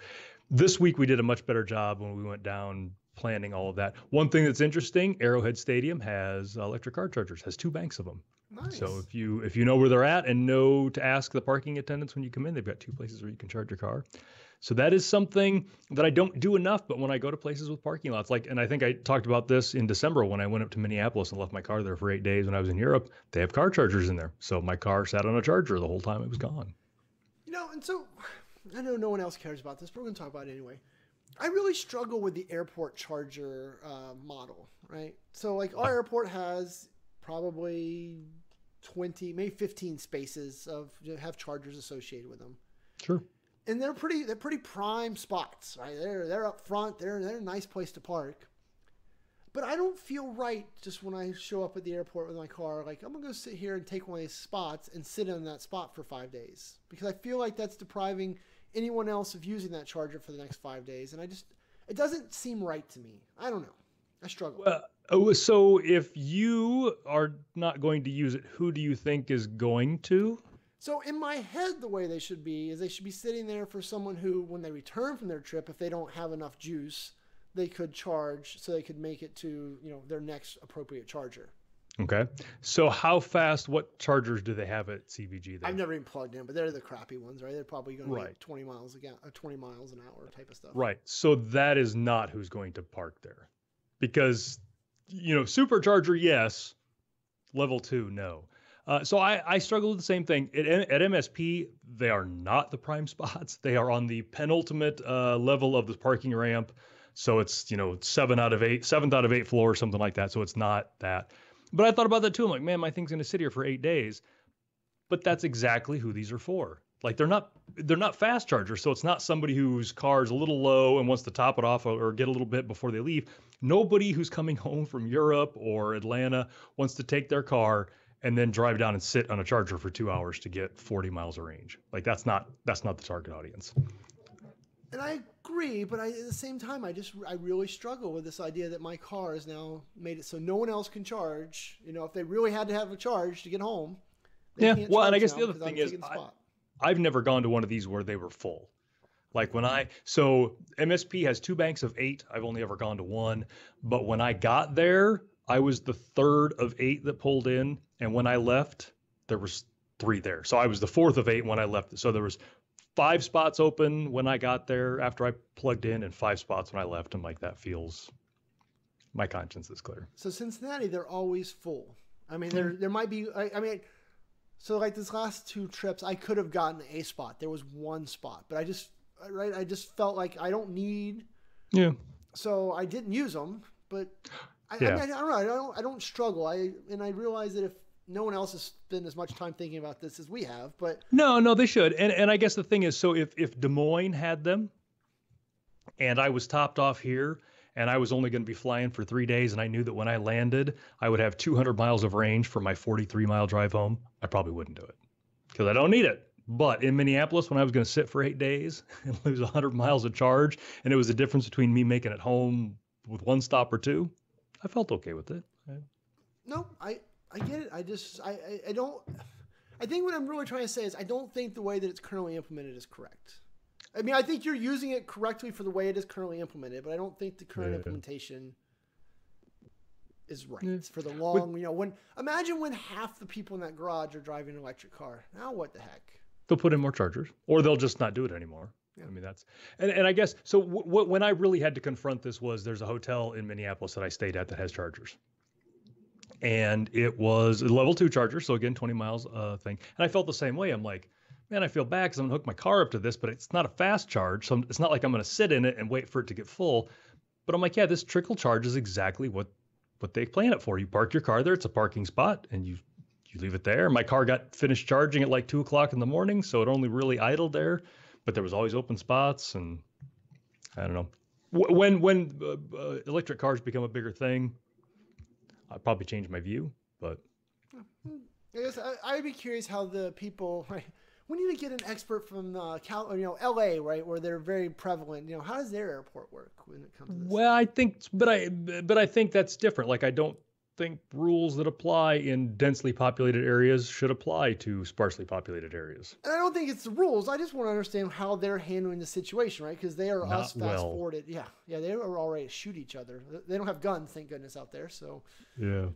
this week we did a much better job when we went down planning all of that. One thing that's interesting, Arrowhead Stadium has electric car chargers, has 2 banks of them. Nice. So if you know where they're at and know to ask the parking attendants when you come in, they've got 2 places where you can charge your car. So that is something that I don't do enough, but when I go to places with parking lots, and I think I talked about this in December when I went up to Minneapolis and left my car there for 8 days when I was in Europe, they have car chargers in there. So my car sat on a charger the whole time it was gone. And so I know no one else cares about this, but we're going to talk about it anyway. I really struggle with the airport charger model, right? So our airport has probably 20, maybe 15 spaces have chargers associated with them. Sure. And they're pretty prime spots, right? They're up front. They're a nice place to park. But I don't feel right just when I show up at the airport with my car, I'm going to go sit here and take one of these spots and sit in that spot for 5 days. Because I feel like that's depriving anyone else of using that charger for the next 5 days. And it doesn't seem right to me. I don't know. I struggle. So if you are not going to use it, who do you think is going to? So in my head, the way they should be is they should be sitting there for someone who, when they return from their trip, if they don't have enough juice, they could charge so they could make it to, their next appropriate charger. Okay. So how fast, what chargers do they have at CVG then? I've never even plugged in, but they're the crappy ones, right? They're probably going to be 20 miles an hour type of stuff. Right. So that is not who's going to park there. Because, supercharger, yes. Level 2, no. So I struggle with the same thing. At MSP, they are not the prime spots. They are on the penultimate level of the parking ramp. So it's, 7th out of 8 floor, something like that. So it's not that. But I thought about that too. I'm like, man, my thing's going to sit here for 8 days. But that's exactly who these are for. They're not fast chargers. So it's not somebody whose car is a little low and wants to top it off or get a little bit before they leave. Nobody who's coming home from Europe or Atlanta wants to take their car and then drive down and sit on a charger for 2 hours to get 40 miles of range. That's not the target audience. And I agree, but at the same time, I really struggle with this idea that my car has now made it so no one else can charge. If they really had to have a charge to get home, they can't well, and I charge guess now the other because thing I'm is, taking the spot. I've never gone to one of these where they were full. So MSP has 2 banks of 8. I've only ever gone to 1. But when I got there, I was the 3rd of 8 that pulled in. And when I left, there was 3 there. So I was the 4th of 8 when I left. So there was 5 spots open when I got there after I plugged in and 5 spots when I left. I'm like, that feels, my conscience is clear. So Cincinnati, they're always full. I mean, there might be, so this last 2 trips, I could have gotten a spot. There was 1 spot, but I just felt like I don't need. Yeah. So I didn't use them, but I don't know. I don't struggle. I realize that if no one else has spent as much time thinking about this as we have, but no, they should. And I guess the thing is, so if Des Moines had them and I was topped off here and I was only going to be flying for 3 days and I knew that when I landed, I would have 200 miles of range for my 43-mile drive home, I probably wouldn't do it because I don't need it. But in Minneapolis, when I was going to sit for 8 days and lose 100 miles of charge, and it was the difference between me making it home with 1 stop or 2, I felt okay with it. No, I get it. I don't. I think what I'm really trying to say is I don't think the way that it's currently implemented is correct. I mean, I think you're using it correctly for the way it is currently implemented, but I don't think the current implementation is right for the long. Imagine when half the people in that garage are driving an electric car. Now what the heck? They'll put in more chargers, or they'll just not do it anymore. Yeah. I mean, that's and I guess so. When I really had to confront this was there's a hotel in Minneapolis that I stayed at that has chargers. And it was a level 2 charger. So again, 20 miles thing. And I felt the same way. I'm like, man, I feel bad because I'm gonna hook my car up to this, but it's not a fast charge. So it's not like I'm going to sit in it and wait for it to get full. But I'm like, yeah, this trickle charge is exactly what they plan it for. You park your car there. It's a parking spot and you leave it there. My car got finished charging at like 2 o'clock in the morning. So it only really idled there, but there was always open spots. And I don't know when electric cars become a bigger thing, I'd probably change my view, but. I guess I'd be curious how the people, right? We need to get an expert from LA, right, where they're very prevalent. How does their airport work when it comes to this? Well, I think, but I think that's different. Like, I don't think rules that apply in densely populated areas should apply to sparsely populated areas. And I don't think it's the rules. I just want to understand how they're handling the situation, right? Because they are us fast forwarded. Yeah, they are all ready to shoot each other. They don't have guns, thank goodness, out there. So yeah.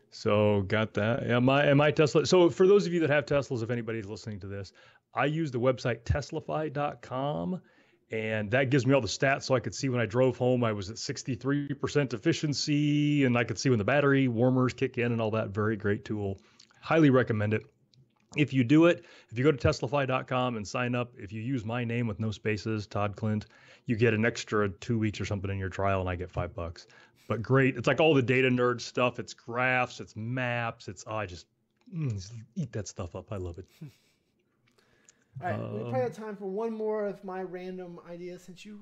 So got that. Yeah, my Tesla. So for those of you that have Teslas, if anybody's listening to this, I use the website Teslafy.com, and that gives me all the stats so I could see when I drove home, I was at 63% efficiency, and I could see when the battery warmers kick in and all that. Very great tool. Highly recommend it. If you do it, if you go to Teslafy.com and sign up, if you use my name with no spaces, Todd Clint, you get an extra 2 weeks or something in your trial, and I get $5. But great. It's like all the data nerd stuff. It's graphs, it's maps. I just eat that stuff up. I love it. All right. We probably have time for one more of my random ideas. Since do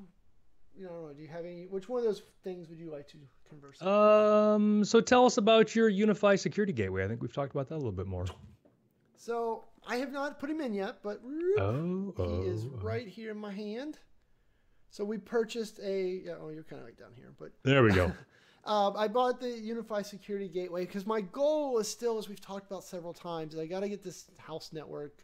you have any, which one of those things would you like to converse on? So tell us about your Unify security gateway. I think we've talked about that a little bit more. So I have not put him in yet, but he is right here in my hand. So we purchased you're kind of like down here, but there we go. I bought the Unify Security Gateway because my goal is still, as we've talked about several times, is I got to get this house network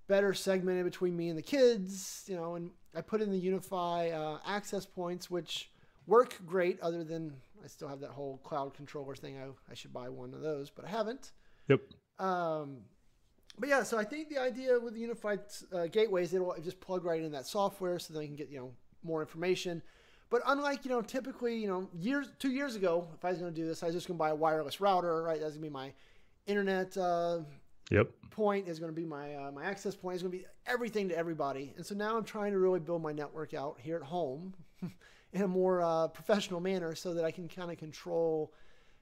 better segmented between me and the kids, and I put in the Unify access points, which work great, other than I still have that whole cloud controller thing. I should buy one of those, but I haven't. Yep. But yeah, so I think the idea with the Unified gateways, it'll just plug right in that software so they can get, more information. But unlike, typically, 2 years ago, if I was going to do this, I was just going to buy a wireless router, right? That's going to be my internet point, is going to be my my access point, is going to be everything to everybody. And so now I'm trying to really build my network out here at home in a more professional manner so that I can kind of control,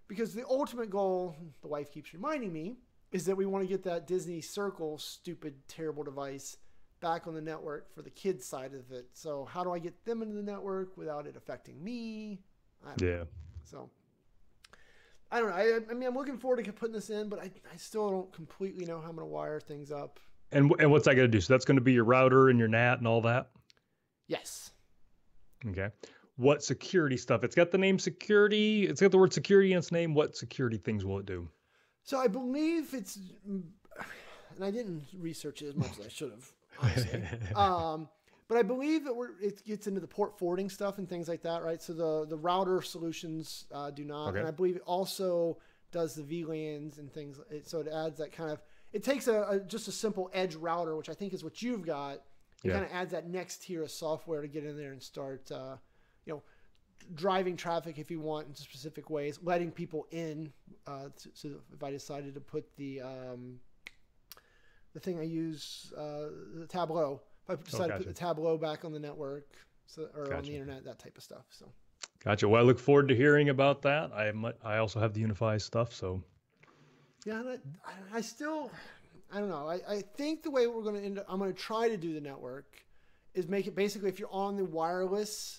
because the ultimate goal, the wife keeps reminding me, is that we want to get that Disney Circle stupid, terrible device back on the network for the kids side of it. So how do I get them into the network without it affecting me? I don't know. So I don't know. I mean, I'm looking forward to putting this in, but I still don't completely know how I'm going to wire things up. And what's that going to do? So that's going to be your router and your NAT and all that? Yes. Okay. What security stuff? It's got the name security. It's got the word security in its name. What security things will it do? So I believe it's, and I didn't research it as much as I should have, honestly. But I believe that it gets into the port forwarding stuff and things like that, right? So the router solutions do not. Okay. And I believe it also does the VLANs and things. So it adds that kind of, it takes just a simple edge router, which I think is what you've got. It kind of adds that next tier of software to get in there and start, driving traffic if you want in specific ways, letting people in. So if I decided to put the thing I use, the Tableau, if I decided to put the Tableau back on the network or on the internet, that type of stuff. So. Gotcha. Well, I look forward to hearing about that. I also have the Unify stuff, so. Yeah, I still, I don't know. I think the way we're going to end up, I'm going to try to do the network is make it basically, if you're on the wireless,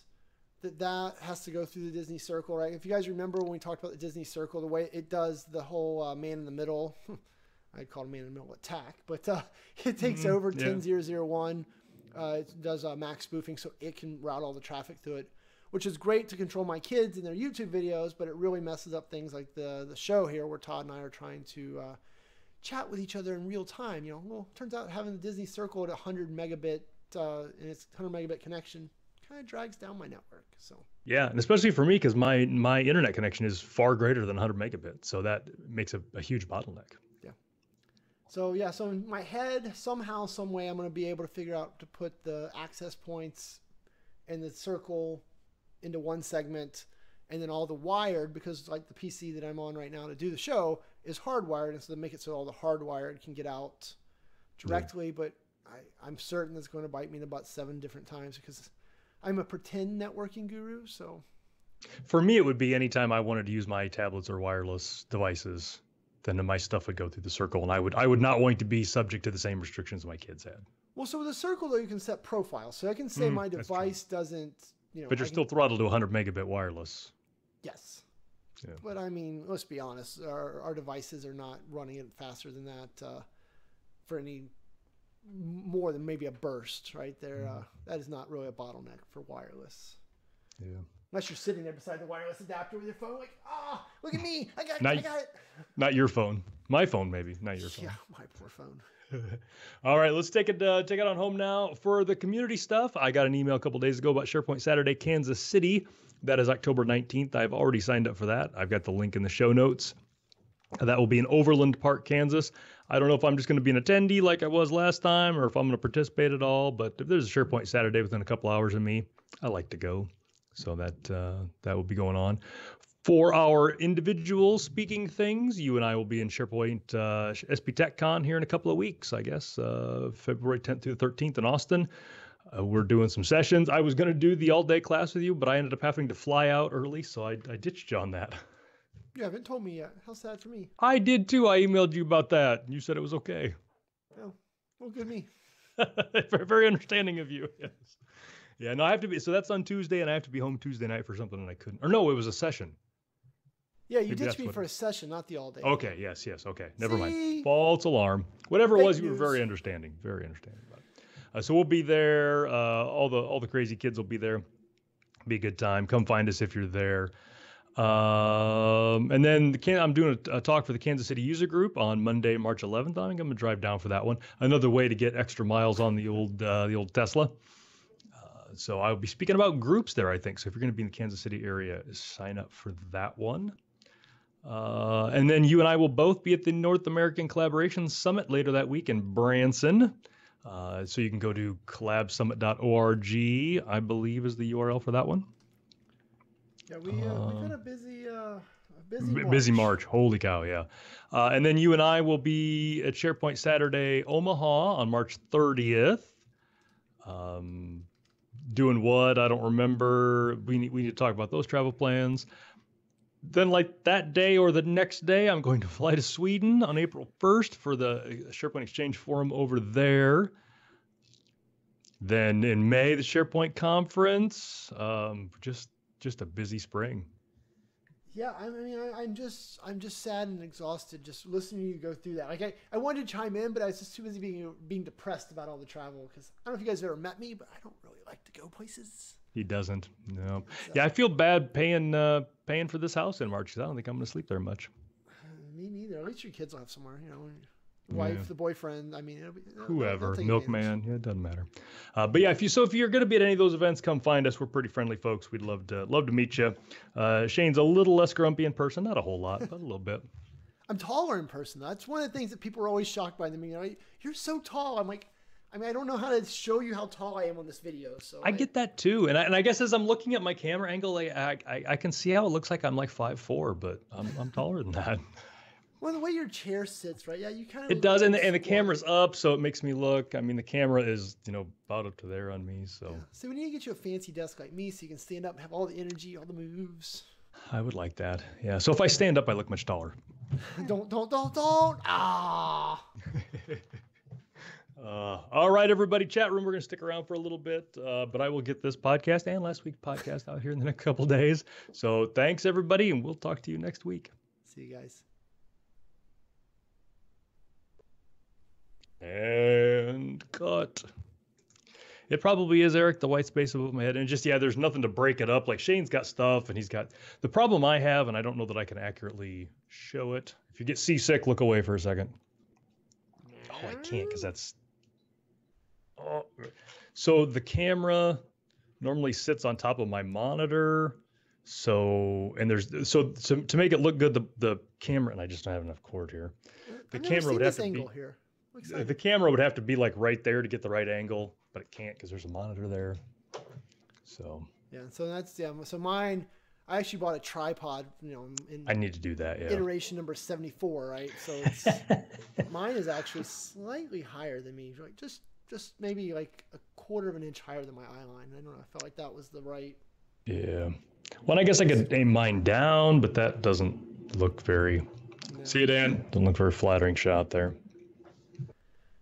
that has to go through the Disney Circle, right? If you guys remember when we talked about the Disney Circle, the way it does the whole man in the middle, I'd call it man in the middle attack, but it takes over 10.0.0.1. It does Mac spoofing, so it can route all the traffic through it, which is great to control my kids and their YouTube videos, but it really messes up things like the show here where Todd and I are trying to chat with each other in real time. Well, turns out having the Disney Circle at 100 megabit and its 100 megabit connection kind of drags down my network. So yeah, and especially for me, because my internet connection is far greater than 100 megabits, so that makes a huge bottleneck. So so in my head, somehow, some way, I'm going to be able to figure out to put the access points and the circle into one segment, and then all the wired, because like the PC that I'm on right now to do the show is hardwired, and so to make it so all the hardwired can get out directly. But I'm certain it's going to bite me in the butt 7 different times because I'm a pretend networking guru. So for me, it would be anytime I wanted to use my tablets or wireless devices, then my stuff would go through the circle, and I would not want to be subject to the same restrictions my kids had. Well, so with the circle though, you can set profiles. So I can say my device doesn't, But you're still throttled to 100 megabit wireless. Yes. Yeah. But I mean, let's be honest. Our devices are not running it faster than that for any more than maybe a burst, right? That is not really a bottleneck for wireless. Yeah. Unless you're sitting there beside the wireless adapter with your phone, like, look at me, I got it. Not your phone. My phone, maybe. Not your phone. Yeah, my poor phone. All right, let's take it on home now. For the community stuff, I got an email a couple days ago about SharePoint Saturday, Kansas City. That is October 19th. I've already signed up for that. I've got the link in the show notes. That will be in Overland Park, Kansas. I don't know if I'm just going to be an attendee like I was last time or if I'm going to participate at all, but if there's a SharePoint Saturday within a couple hours of me, I like to go. So that will be going on. For our individual speaking things, you and I will be in SharePoint SP TechCon here in a couple of weeks, I guess, February 10th through the 13th in Austin. We're doing some sessions. I was going to do the all-day class with you, but I ended up having to fly out early, so I ditched you on that. You haven't told me yet. How sad for me. I did too. I emailed you about that. You said it was okay. Oh, well, good me. Very understanding of you. Yes. Yeah, no, I have to be. So that's on Tuesday, and I have to be home Tuesday night for something, and I couldn't. Or no, it was a session. Yeah, you ditched me for a session, not the all day. Okay, yes, okay. Never mind. False alarm. Whatever it was, you were very understanding about it. So we'll be there. All the crazy kids will be there. Be a good time. Come find us if you're there. And then I'm doing a talk for the Kansas City user group on Monday, March 11th. I think I'm gonna drive down for that one. Another way to get extra miles on the old Tesla. So I'll be speaking about groups there, I think. So if you're going to be in the Kansas City area, sign up for that one. And then you and I will both be at the North American Collaboration Summit later that week in Branson. So you can go to collabsummit.org, I believe is the URL for that one. Yeah, we've had a busy March. Busy March. Holy cow, yeah. And then you and I will be at SharePoint Saturday Omaha on March 30th. Doing what? I don't remember. We need to talk about those travel plans. Then like that day or the next day, I'm going to fly to Sweden on April 1st for the SharePoint Exchange Forum over there. Then in May, the SharePoint Conference. Just a busy spring. Yeah, I mean, I'm just sad and exhausted just listening to you go through that. Like I wanted to chime in, but I was just too busy being depressed about all the travel because I don't know if you guys have ever met me, but I don't really like to go places. He doesn't. No. Yeah, I feel bad paying for this house in March because I don't think I'm going to sleep there much. Me neither. At least your kids will have somewhere, wife, the boyfriend. I mean, whoever, milkman. Yeah, it doesn't matter. But yeah, if you're going to be at any of those events, come find us. We're pretty friendly folks. We'd love to meet you. Shane's a little less grumpy in person, not a whole lot, but a little bit. I'm taller in person. That's one of the things that people are always shocked by. You're so tall. I'm like, I don't know how to show you how tall I am on this video. So I get that too, and I guess as I'm looking at my camera angle, I can see how it looks like I'm like 5'4", but I'm taller than that. Well, the way your chair sits, right? Yeah, you kind of. It does, and the camera's up, so it makes me look. I mean, the camera is, about up to there on me, so. Yeah. So we need to get you a fancy desk like me, so you can stand up and have all the energy, all the moves. I would like that. Yeah. So if I stand up, I look much taller. Don't. Ah. All right, everybody. Chat room. We're gonna stick around for a little bit, but I will get this podcast and last week's podcast out here in the next couple days. So thanks, everybody, and we'll talk to you next week. See you guys. And cut. It probably is, Eric, the white space above my head. And just, there's nothing to break it up. Like Shane's got stuff and he's got the problem I have, and I don't know that I can accurately show it. If you get seasick, look away for a second. Oh, I can't because that's. Oh. So the camera normally sits on top of my monitor. So, and to make it look good, the camera, and I just don't have enough cord here. The camera would have to be. Here. The camera would have to be like right there to get the right angle, but it can't because there's a monitor there. So yeah, so that's So mine, I actually bought a tripod. I need to do that. Yeah. Iteration number 74, right? So it's mine is actually slightly higher than me, like just maybe like a quarter of an inch higher than my eye line. I don't know. I felt like that was the right. Yeah. Well, I guess I could aim mine down, but that doesn't look very. No. See you, Dan. Doesn't look very flattering shot there.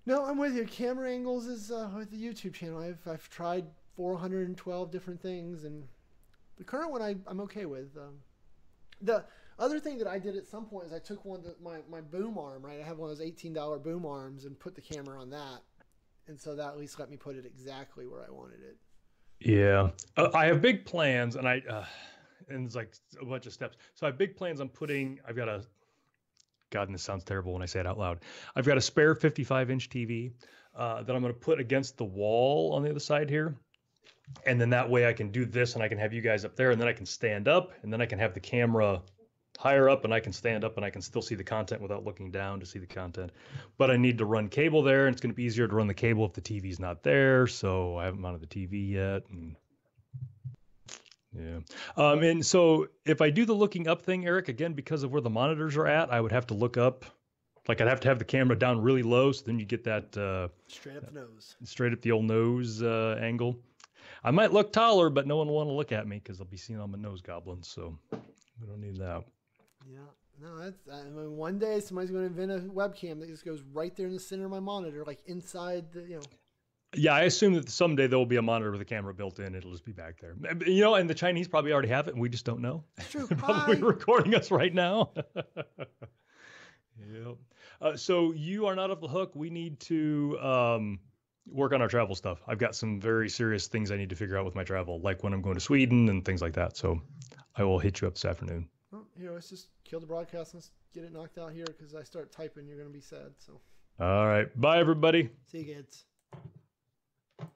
No, I'm with you. Camera angles is with the YouTube channel. I've tried 412 different things, and the current one I'm okay with. Other thing that I did at some point is I took my boom arm, right? I have one of those $18 boom arms and put the camera on that. And so that at least let me put it exactly where I wanted it. Yeah. I have big plans, and and it's like a bunch of steps. So I have big plans. I've got a, God, and this sounds terrible when I say it out loud. I've got a spare 55-inch TV that I'm going to put against the wall on the other side here. And then that way I can do this and I can have you guys up there, and then I can stand up, and then I can have the camera higher up and I can stand up and I can still see the content without looking down to see the content. But I need to run cable there, and it's going to be easier to run the cable if the TV's not there. So I haven't mounted the TV yet. And yeah. And so if I do the looking up thing, Eric, again, because of where the monitors are at, I would have to look up. Like I'd have to have the camera down really low, so then you get that straight up the nose, straight up the old nose angle. I might look taller, but no one will want to look at me because they'll be seeing all my nose goblins. So we don't need that. Yeah, no, I mean, one day somebody's going to invent a webcam that just goes right there in the center of my monitor, like inside the, you know. Yeah, I assume that someday there will be a monitor with a camera built in. It'll just be back there. You know, and the Chinese probably already have it, and we just don't know. It's true. They're probably recording us right now. Yep. So you are not off the hook. We need to work on our travel stuff. I've got some very serious things I need to figure out with my travel, like when I'm going to Sweden and things like that. So I will hit you up this afternoon. Well, here, let's just kill the broadcast. Let's get it knocked out here because I start typing. You're going to be sad. So. All right. Bye, everybody. See you, kids.